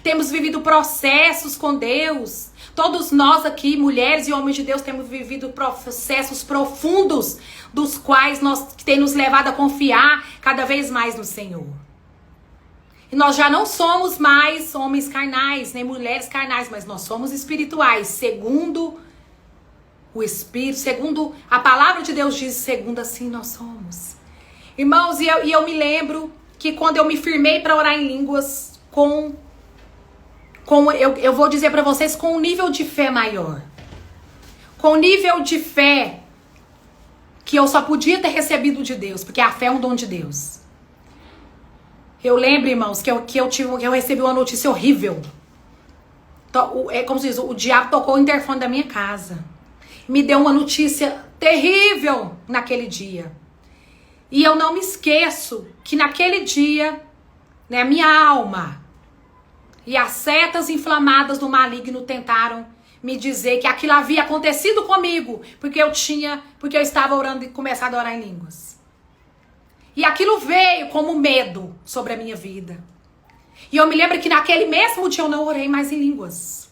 temos vivido processos com Deus. Todos nós aqui, mulheres e homens de Deus, temos vivido processos profundos, dos quais que tem nos levado a confiar cada vez mais no Senhor. E nós já não somos mais homens carnais, nem mulheres carnais, mas nós somos espirituais, segundo o Espírito, segundo a palavra de Deus diz, segundo assim nós somos. Irmãos, e eu me lembro que quando eu me firmei para orar em línguas com eu vou dizer para vocês, com um nível de fé maior. Com um nível de fé que eu só podia ter recebido de Deus, porque a fé é um dom de Deus. Eu lembro, irmãos, que eu recebi uma notícia horrível. É como se diz, o diabo tocou o interfone da minha casa. Me deu uma notícia terrível naquele dia. E eu não me esqueço que naquele dia, né, minha alma e as setas inflamadas do maligno tentaram me dizer que aquilo havia acontecido comigo, porque eu estava orando e começado a orar em línguas. E aquilo veio como medo sobre a minha vida. E eu me lembro que naquele mesmo dia eu não orei mais em línguas.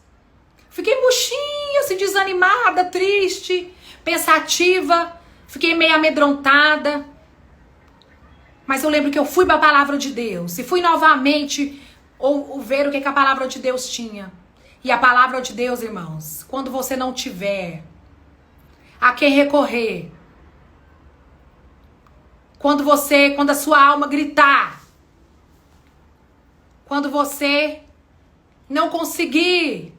Fiquei murchinha, assim, desanimada, triste, pensativa, fiquei meio amedrontada. Mas eu lembro que eu fui para a palavra de Deus e fui novamente ver o que a palavra de Deus tinha. E a palavra de Deus, irmãos, quando você não tiver a quem recorrer, quando a sua alma gritar, quando você não conseguir,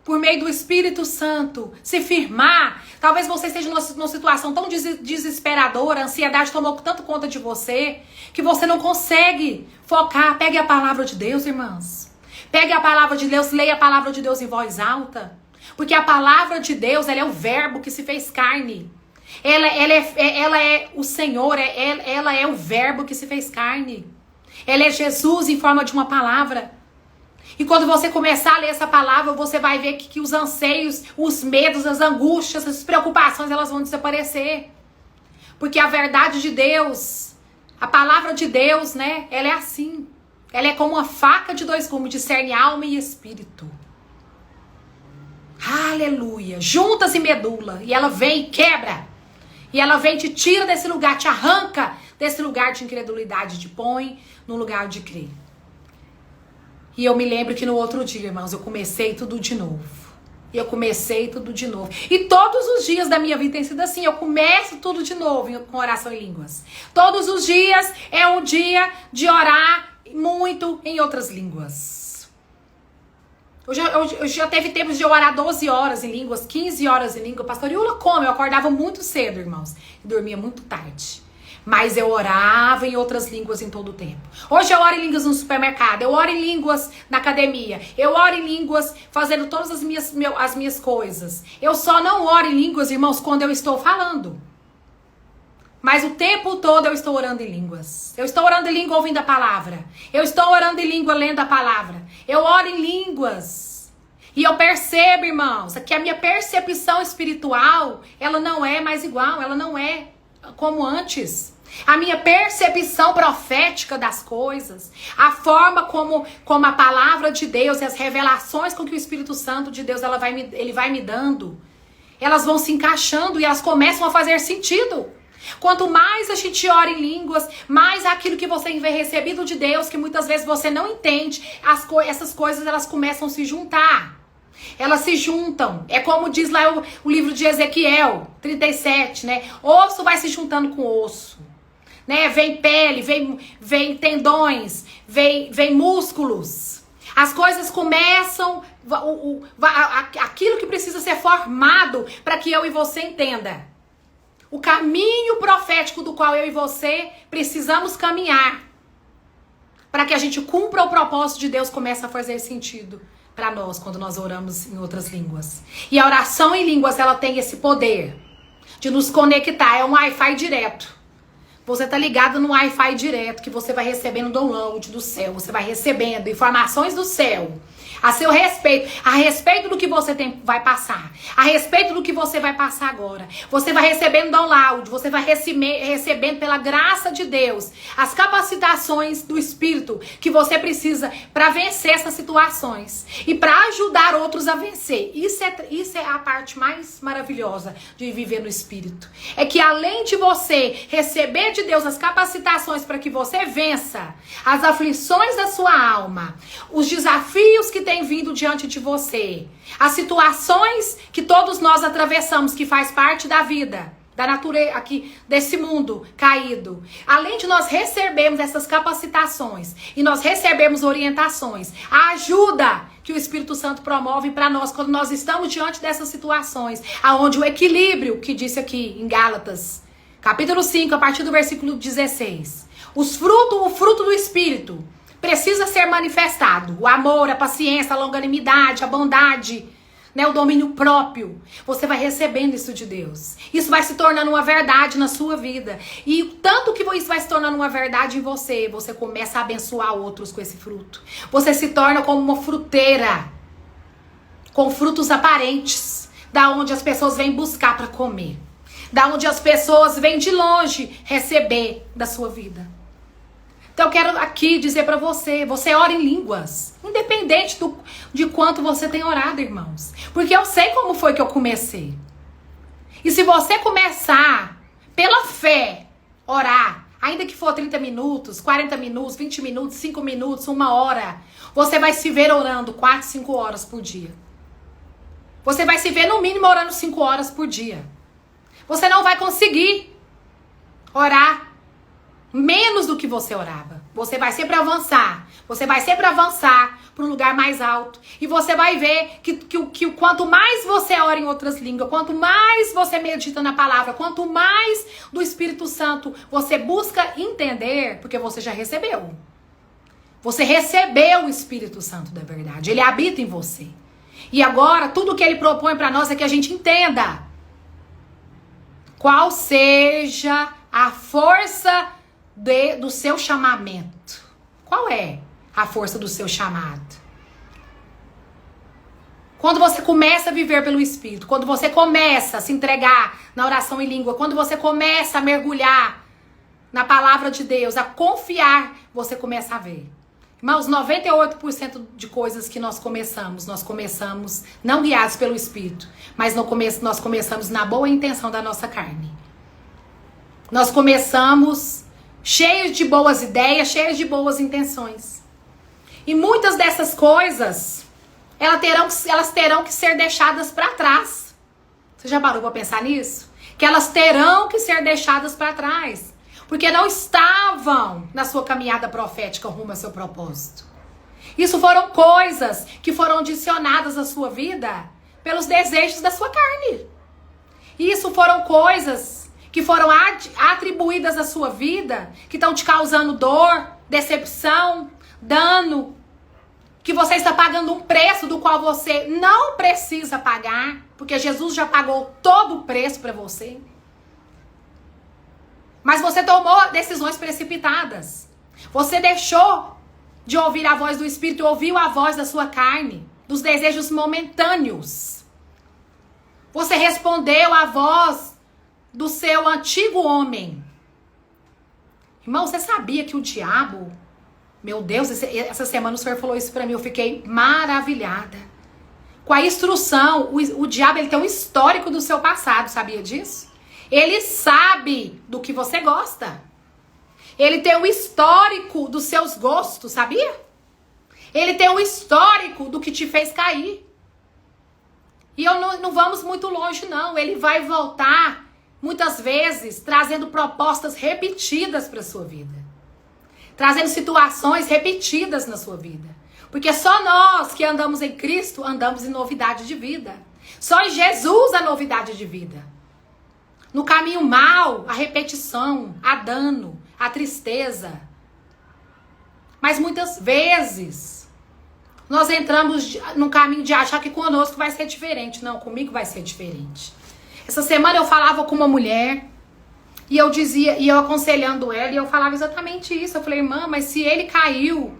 por meio do Espírito Santo, se firmar, talvez você esteja numa situação tão desesperadora, a ansiedade tomou tanto conta de você, que você não consegue focar. Pegue a palavra de Deus, irmãos. Pegue a palavra de Deus, leia a palavra de Deus em voz alta. Porque a palavra de Deus, ela é o verbo que se fez carne. Ela é o Senhor, ela é o verbo que se fez carne. Ela é Jesus em forma de uma palavra. E quando você começar a ler essa palavra, você vai ver que os anseios, os medos, as angústias, as preocupações, elas vão desaparecer. Porque a verdade de Deus, a palavra de Deus, né, ela é assim. Ela é como uma faca de dois gumes, discerne alma e espírito. Aleluia. Juntas e medula. E ela vem e quebra. E ela vem e te tira desse lugar, te arranca desse lugar de incredulidade, te põe no lugar de crer. E eu me lembro que no outro dia, irmãos, eu comecei tudo de novo. E todos os dias da minha vida tem sido assim. Eu começo tudo de novo com oração em línguas. Todos os dias é um dia de orar muito em outras línguas. Eu já teve tempos de eu orar 12 horas em línguas, 15 horas em língua. Pastor Yula, como? Eu acordava muito cedo, irmãos. E dormia muito tarde. Mas eu orava em outras línguas em todo o tempo. Hoje eu oro em línguas no supermercado. Eu oro em línguas na academia. Eu oro em línguas fazendo todas as minhas coisas. Eu só não oro em línguas, irmãos, quando eu estou falando. Mas o tempo todo eu estou orando em línguas. Eu estou orando em língua ouvindo a palavra. Eu estou orando em língua lendo a palavra. Eu oro em línguas. E eu percebo, irmãos, que a minha percepção espiritual, ela não é mais igual. Ela não é como antes. A minha percepção profética das coisas, a forma como a palavra de Deus e as revelações com que o Espírito Santo de Deus ele vai me dando, elas vão se encaixando e elas começam a fazer sentido. Quanto mais a gente ora em línguas, mais aquilo que você vem recebido de Deus, que muitas vezes você não entende, essas coisas elas começam a se juntar. Elas se juntam. É como diz lá o livro de Ezequiel 37, né? Osso vai se juntando com osso. Né? Vem pele, vem tendões, vem músculos. As coisas começam, aquilo que precisa ser formado para que eu e você entenda. O caminho profético do qual eu e você precisamos caminhar para que a gente cumpra o propósito de Deus comece a fazer sentido para nós quando nós oramos em outras línguas. E a oração em línguas, ela tem esse poder de nos conectar, é um Wi-Fi direto. Você tá ligado no Wi-Fi direto, que você vai recebendo download do céu, você vai recebendo informações do céu, a seu respeito, a respeito do que você vai passar, a respeito do que você vai passar agora. Você vai recebendo download, você vai recebendo pela graça de Deus as capacitações do Espírito que você precisa para vencer essas situações e para ajudar outros a vencer. Isso é a parte mais maravilhosa de viver no Espírito. É que além de você receber de Deus as capacitações para que você vença as aflições da sua alma, os desafios que tem vindo diante de você, as situações que todos nós atravessamos, que faz parte da vida da natureza aqui, desse mundo caído. Além de nós recebermos essas capacitações e nós recebermos orientações, a ajuda que o Espírito Santo promove para nós quando nós estamos diante dessas situações, aonde o equilíbrio, que disse aqui em Gálatas, capítulo 5, a partir do versículo 16, o fruto do Espírito precisa ser manifestado. O amor, a paciência, a longanimidade, a bondade, né, o domínio próprio. Você vai recebendo isso de Deus. Isso vai se tornando uma verdade na sua vida. E tanto que isso vai se tornando uma verdade em você, você começa a abençoar outros com esse fruto. Você se torna como uma fruteira, com frutos aparentes, da onde as pessoas vêm buscar para comer. Da onde as pessoas vêm de longe receber da sua vida. Então eu quero aqui dizer pra você, você ora em línguas, independente de quanto você tem orado, irmãos. Porque eu sei como foi que eu comecei. E se você começar pela fé, orar, ainda que for 30 minutos, 40 minutos, 20 minutos, 5 minutos, 1 hora, você vai se ver orando 4, 5 horas por dia. Você vai se ver no mínimo orando 5 horas por dia. Você não vai conseguir orar menos do que você orava. Você vai sempre avançar. Você vai sempre avançar para um lugar mais alto. E você vai ver que quanto mais você ora em outras línguas, quanto mais você medita na palavra, quanto mais do Espírito Santo você busca entender, porque você já recebeu. Você recebeu o Espírito Santo da verdade. Ele habita em você. E agora, tudo que ele propõe para nós é que a gente entenda qual seja a força do seu chamamento. Qual é a força do seu chamado? Quando você começa a viver pelo Espírito, quando você começa a se entregar na oração em língua, quando você começa a mergulhar na palavra de Deus, a confiar, você começa a ver. Irmãos, 98% de coisas que nós começamos não guiados pelo Espírito, mas nós começamos na boa intenção da nossa carne. Nós começamos cheios de boas ideias, cheios de boas intenções. E muitas dessas coisas, elas terão que ser deixadas para trás. Você já parou para pensar nisso? Que elas terão que ser deixadas para trás. Porque não estavam na sua caminhada profética rumo ao seu propósito. Isso foram coisas que foram adicionadas à sua vida pelos desejos da sua carne. Isso foram coisas que foram atribuídas à sua vida, que estão te causando dor, decepção, dano, que você está pagando um preço do qual você não precisa pagar, porque Jesus já pagou todo o preço para você. Mas você tomou decisões precipitadas. Você deixou de ouvir a voz do Espírito e ouviu a voz da sua carne, dos desejos momentâneos. Você respondeu à voz do seu antigo homem. Irmão, você sabia que o diabo... Meu Deus, essa semana o Senhor falou isso pra mim, eu fiquei maravilhada. Com a instrução, o diabo ele tem um histórico do seu passado, sabia disso? Ele sabe do que você gosta. Ele tem um histórico dos seus gostos, sabia? Ele tem um histórico do que te fez cair. E não vamos muito longe, não. Ele vai voltar, muitas vezes, trazendo propostas repetidas para a sua vida. Trazendo situações repetidas na sua vida. Porque só nós que andamos em Cristo, andamos em novidade de vida. Só em Jesus a novidade de vida. No caminho mal, a repetição, a dano, a tristeza. Mas muitas vezes, nós entramos no caminho de achar que conosco vai ser diferente. Não, comigo vai ser diferente. Essa semana eu falava com uma mulher, e eu dizia, e eu aconselhando ela, e eu falava exatamente isso. Eu falei, irmã, mas se ele caiu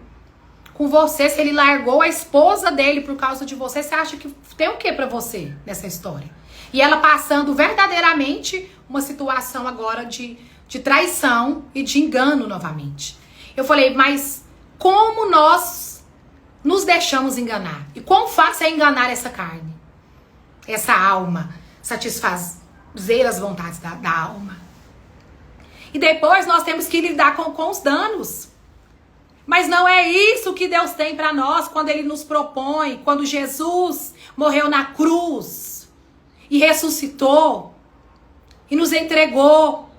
com você, se ele largou a esposa dele por causa de você, você acha que tem o que pra você nessa história? E ela passando verdadeiramente uma situação agora de traição e de engano novamente. Eu falei, mas como nós nos deixamos enganar? E quão fácil é enganar essa carne? Essa alma, satisfazer as vontades da alma. E depois nós temos que lidar com os danos. Mas não é isso que Deus tem para nós quando Ele nos propõe, quando Jesus morreu na cruz e ressuscitou e nos entregou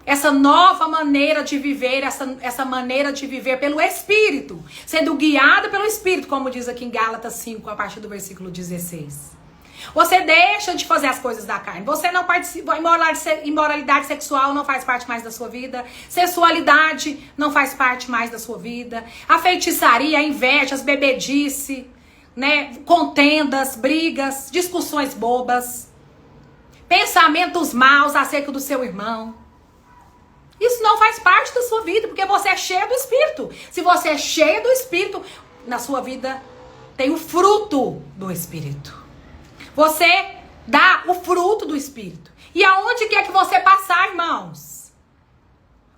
essa nova maneira de viver, essa maneira de viver pelo Espírito, sendo guiado pelo Espírito, como diz aqui em Gálatas 5, a partir do versículo 16. Você deixa de fazer as coisas da carne. Você não participa. Imoralidade sexual não faz parte mais da sua vida. Sensualidade não faz parte mais da sua vida. A feitiçaria, a inveja, as bebedice, né? Contendas, brigas, discussões bobas, pensamentos maus acerca do seu irmão. Isso não faz parte da sua vida, porque você é cheio do Espírito. Se você é cheio do Espírito, na sua vida tem o fruto do Espírito. Você dá o fruto do Espírito. E aonde quer que você passar, irmãos?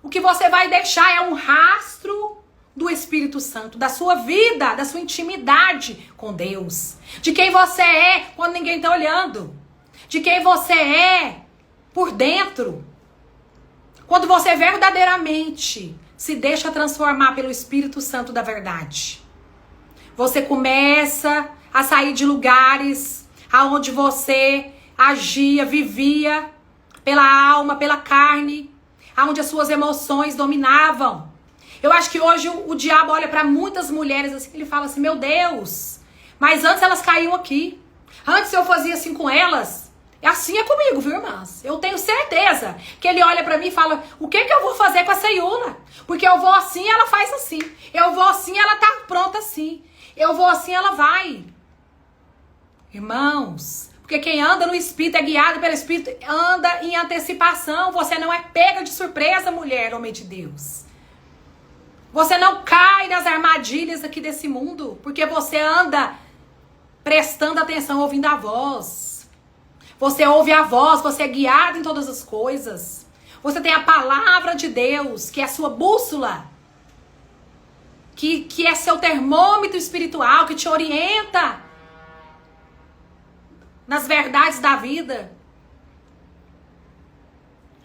O que você vai deixar é um rastro do Espírito Santo, da sua vida, da sua intimidade com Deus. De quem você é quando ninguém está olhando. De quem você é por dentro. Quando você verdadeiramente se deixa transformar pelo Espírito Santo da verdade. Você começa a sair de lugares aonde você agia, vivia pela alma, pela carne, aonde as suas emoções dominavam. Eu acho que hoje o diabo olha para muitas mulheres assim, ele fala assim, meu Deus, mas antes elas caíam aqui. Antes eu fazia assim com elas. Assim é comigo, viu, irmãs? Eu tenho certeza que ele olha pra mim e fala, o que eu vou fazer com essa Iula? Porque eu vou assim, ela faz assim. Eu vou assim, ela tá pronta assim. Eu vou assim, ela vai. Irmãos, porque quem anda no Espírito, é guiado pelo Espírito, anda em antecipação. Você não é pega de surpresa, mulher, homem de Deus. Você não cai nas armadilhas aqui desse mundo, porque você anda prestando atenção, ouvindo a voz. Você ouve a voz, você é guiado em todas as coisas. Você tem a palavra de Deus, que é a sua bússola. Que é seu termômetro espiritual, que te orienta nas verdades da vida.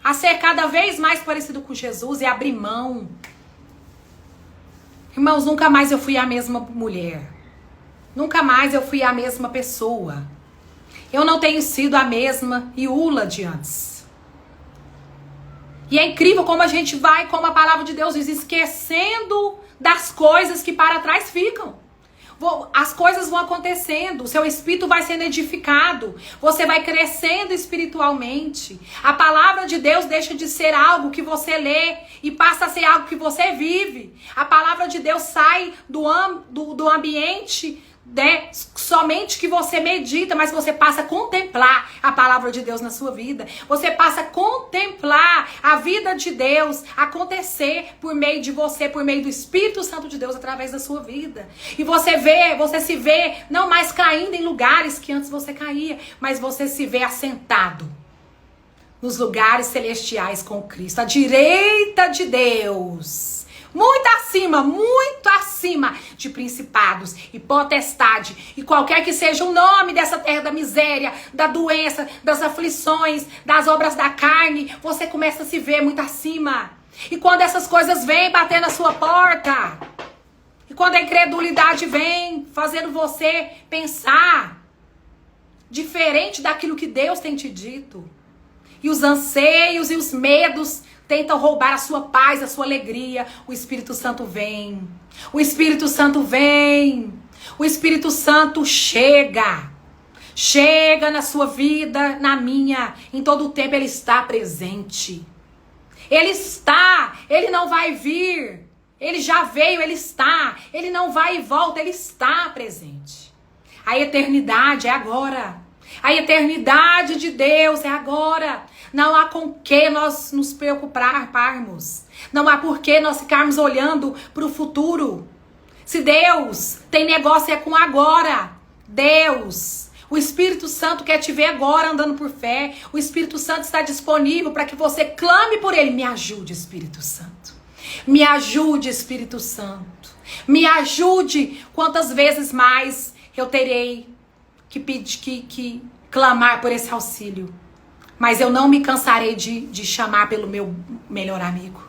A ser cada vez mais parecido com Jesus e abrir mão. Irmãos, nunca mais eu fui a mesma mulher. Nunca mais eu fui a mesma pessoa. Eu não tenho sido a mesma Iula de antes. E é incrível como a gente vai, como a palavra de Deus diz, esquecendo das coisas que para trás ficam. As coisas vão acontecendo, o seu espírito vai sendo edificado, você vai crescendo espiritualmente. A palavra de Deus deixa de ser algo que você lê e passa a ser algo que você vive. A palavra de Deus sai do ambiente, né, somente que você medita, mas você passa a contemplar a palavra de Deus na sua vida. Você passa a contemplar a vida de Deus acontecer por meio de você, por meio do Espírito Santo de Deus através da sua vida. E você se vê não mais caindo em lugares que antes você caía, mas você se vê assentado nos lugares celestiais com Cristo, à direita de Deus. Muito acima de principados e potestade. E qualquer que seja o nome dessa terra da miséria, da doença, das aflições, das obras da carne, você começa a se ver muito acima. E quando essas coisas vêm bater na sua porta, e quando a incredulidade vem fazendo você pensar diferente daquilo que Deus tem te dito, e os anseios e os medos tentam roubar a sua paz, a sua alegria, o Espírito Santo vem. O Espírito Santo vem. O Espírito Santo chega. Chega na sua vida, na minha. Em todo o tempo ele está presente. Ele está. Ele não vai vir. Ele já veio, ele está. Ele não vai e volta, ele está presente. A eternidade é agora. A eternidade de Deus é agora. Não há com que nós nos preocuparmos. Não há por que nós ficarmos olhando para o futuro. Se Deus tem negócio é com agora. Deus, o Espírito Santo quer te ver agora andando por fé. O Espírito Santo está disponível para que você clame por Ele. Me ajude, Espírito Santo. Me ajude, Espírito Santo. Me ajude. Quantas vezes mais eu terei que clamar por esse auxílio. Mas eu não me cansarei de chamar pelo meu melhor amigo.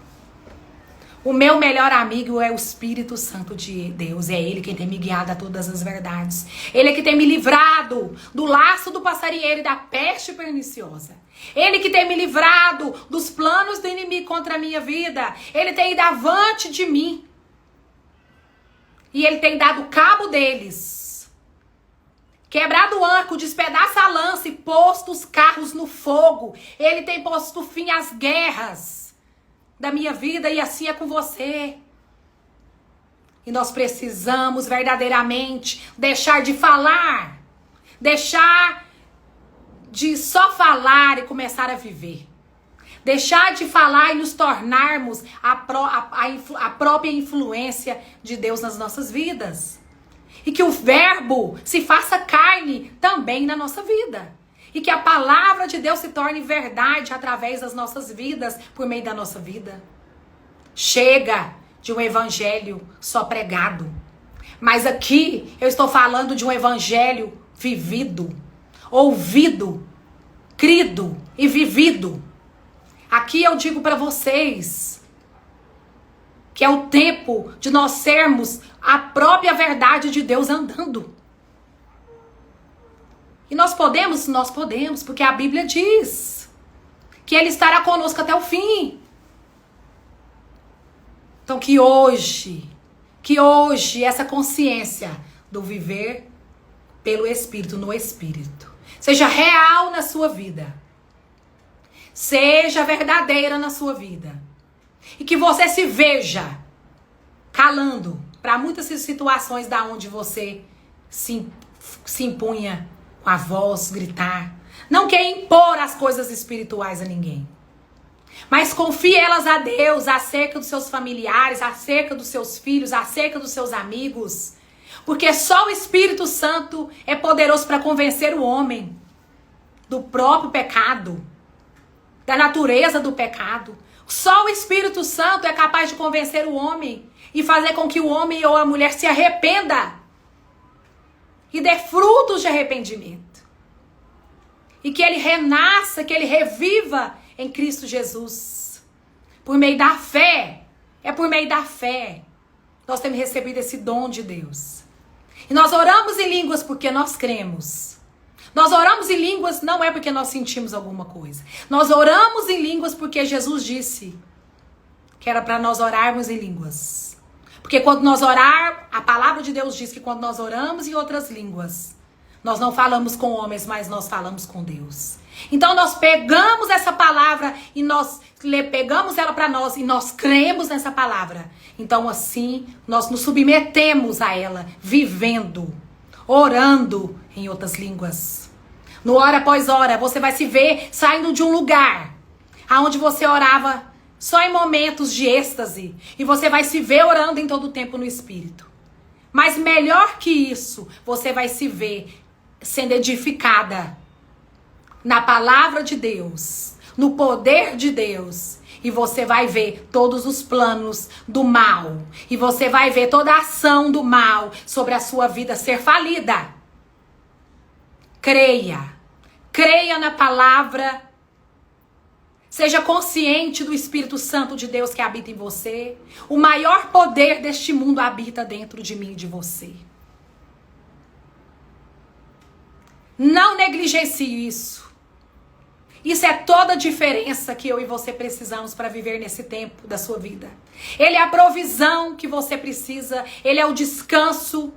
O meu melhor amigo é o Espírito Santo de Deus. É Ele quem tem me guiado a todas as verdades. Ele é que tem me livrado do laço do passarinheiro e da peste perniciosa. Ele que tem me livrado dos planos do inimigo contra a minha vida. Ele tem ido avante de mim. E Ele tem dado cabo deles. Quebrado o arco, despedaça a lança e posto os carros no fogo. Ele tem posto fim às guerras da minha vida, e assim é com você. E nós precisamos verdadeiramente deixar de falar, deixar de só falar e começar a viver. Deixar de falar e nos tornarmos a própria influência de Deus nas nossas vidas. E que o verbo se faça carne também na nossa vida. E que a palavra de Deus se torne verdade através das nossas vidas, por meio da nossa vida. Chega de um evangelho só pregado. Mas aqui eu estou falando de um evangelho vivido, ouvido, crido e vivido. Aqui eu digo para vocês que é o tempo de nós sermos a própria verdade de Deus andando. E nós podemos, porque a Bíblia diz que Ele estará conosco até o fim. Então que hoje essa consciência do viver pelo Espírito, no Espírito, seja real na sua vida. Seja verdadeira na sua vida. E que você se veja calando para muitas situações da onde você se impunha com a voz, gritar. Não quer impor as coisas espirituais a ninguém. Mas confie elas a Deus acerca dos seus familiares, acerca dos seus filhos, acerca dos seus amigos. Porque só o Espírito Santo é poderoso para convencer o homem do próprio pecado, da natureza do pecado. Só o Espírito Santo é capaz de convencer o homem e fazer com que o homem ou a mulher se arrependa e dê frutos de arrependimento. E que ele renasça, que ele reviva em Cristo Jesus. Por meio da fé. É por meio da fé. Nós temos recebido esse dom de Deus. E nós oramos em línguas porque nós cremos. Nós oramos em línguas não é porque nós sentimos alguma coisa. Nós oramos em línguas porque Jesus disse que era para nós orarmos em línguas. Porque quando nós orar, a palavra de Deus diz que quando nós oramos em outras línguas, nós não falamos com homens, mas nós falamos com Deus. Então nós pegamos essa palavra e nós pegamos ela para nós e nós cremos nessa palavra. Então assim, nós nos submetemos a ela, vivendo, orando em outras línguas. No hora após hora, você vai se ver saindo de um lugar aonde você orava só em momentos de êxtase. E você vai se ver orando em todo o tempo no Espírito. Mas melhor que isso, você vai se ver sendo edificada na palavra de Deus, no poder de Deus. E você vai ver todos os planos do mal. E você vai ver toda a ação do mal sobre a sua vida ser falida. Creia. Creia na palavra. Seja consciente do Espírito Santo de Deus que habita em você. O maior poder deste mundo habita dentro de mim e de você. Não negligencie isso. Isso é toda a diferença que eu e você precisamos para viver nesse tempo da sua vida. Ele é a provisão que você precisa. Ele é o descanso.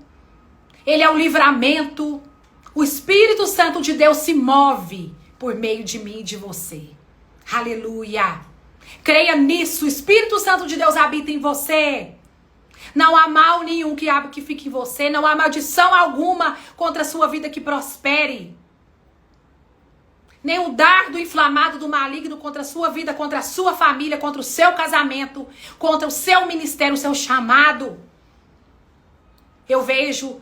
Ele é o livramento. O Espírito Santo de Deus se move por meio de mim e de você. Aleluia. Creia nisso. O Espírito Santo de Deus habita em você. Não há mal nenhum que fique em você. Não há maldição alguma contra a sua vida que prospere. Nem o dardo inflamado do maligno contra a sua vida, contra a sua família, contra o seu casamento, contra o seu ministério, o seu chamado. Eu vejo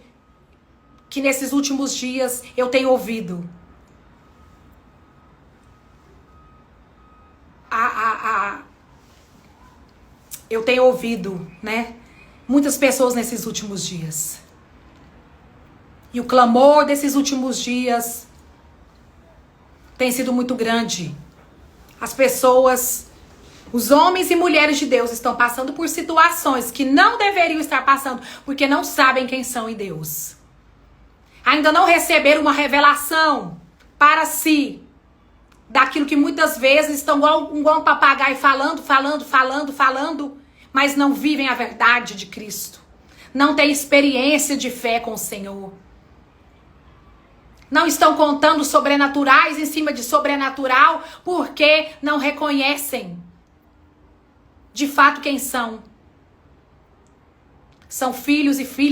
que nesses últimos dias eu tenho ouvido eu tenho ouvido, né, muitas pessoas nesses últimos dias. E o clamor desses últimos dias tem sido muito grande. As pessoas Os homens e mulheres de Deus estão passando por situações que não deveriam estar passando, porque não sabem quem são em Deus. Ainda não receberam uma revelação para si, daquilo que muitas vezes estão igual um papagaio falando, mas não vivem a verdade de Cristo. Não têm experiência de fé com o Senhor. Não estão contando sobrenaturais em cima de sobrenatural, porque não reconhecem de fato quem são. São filhos e filhas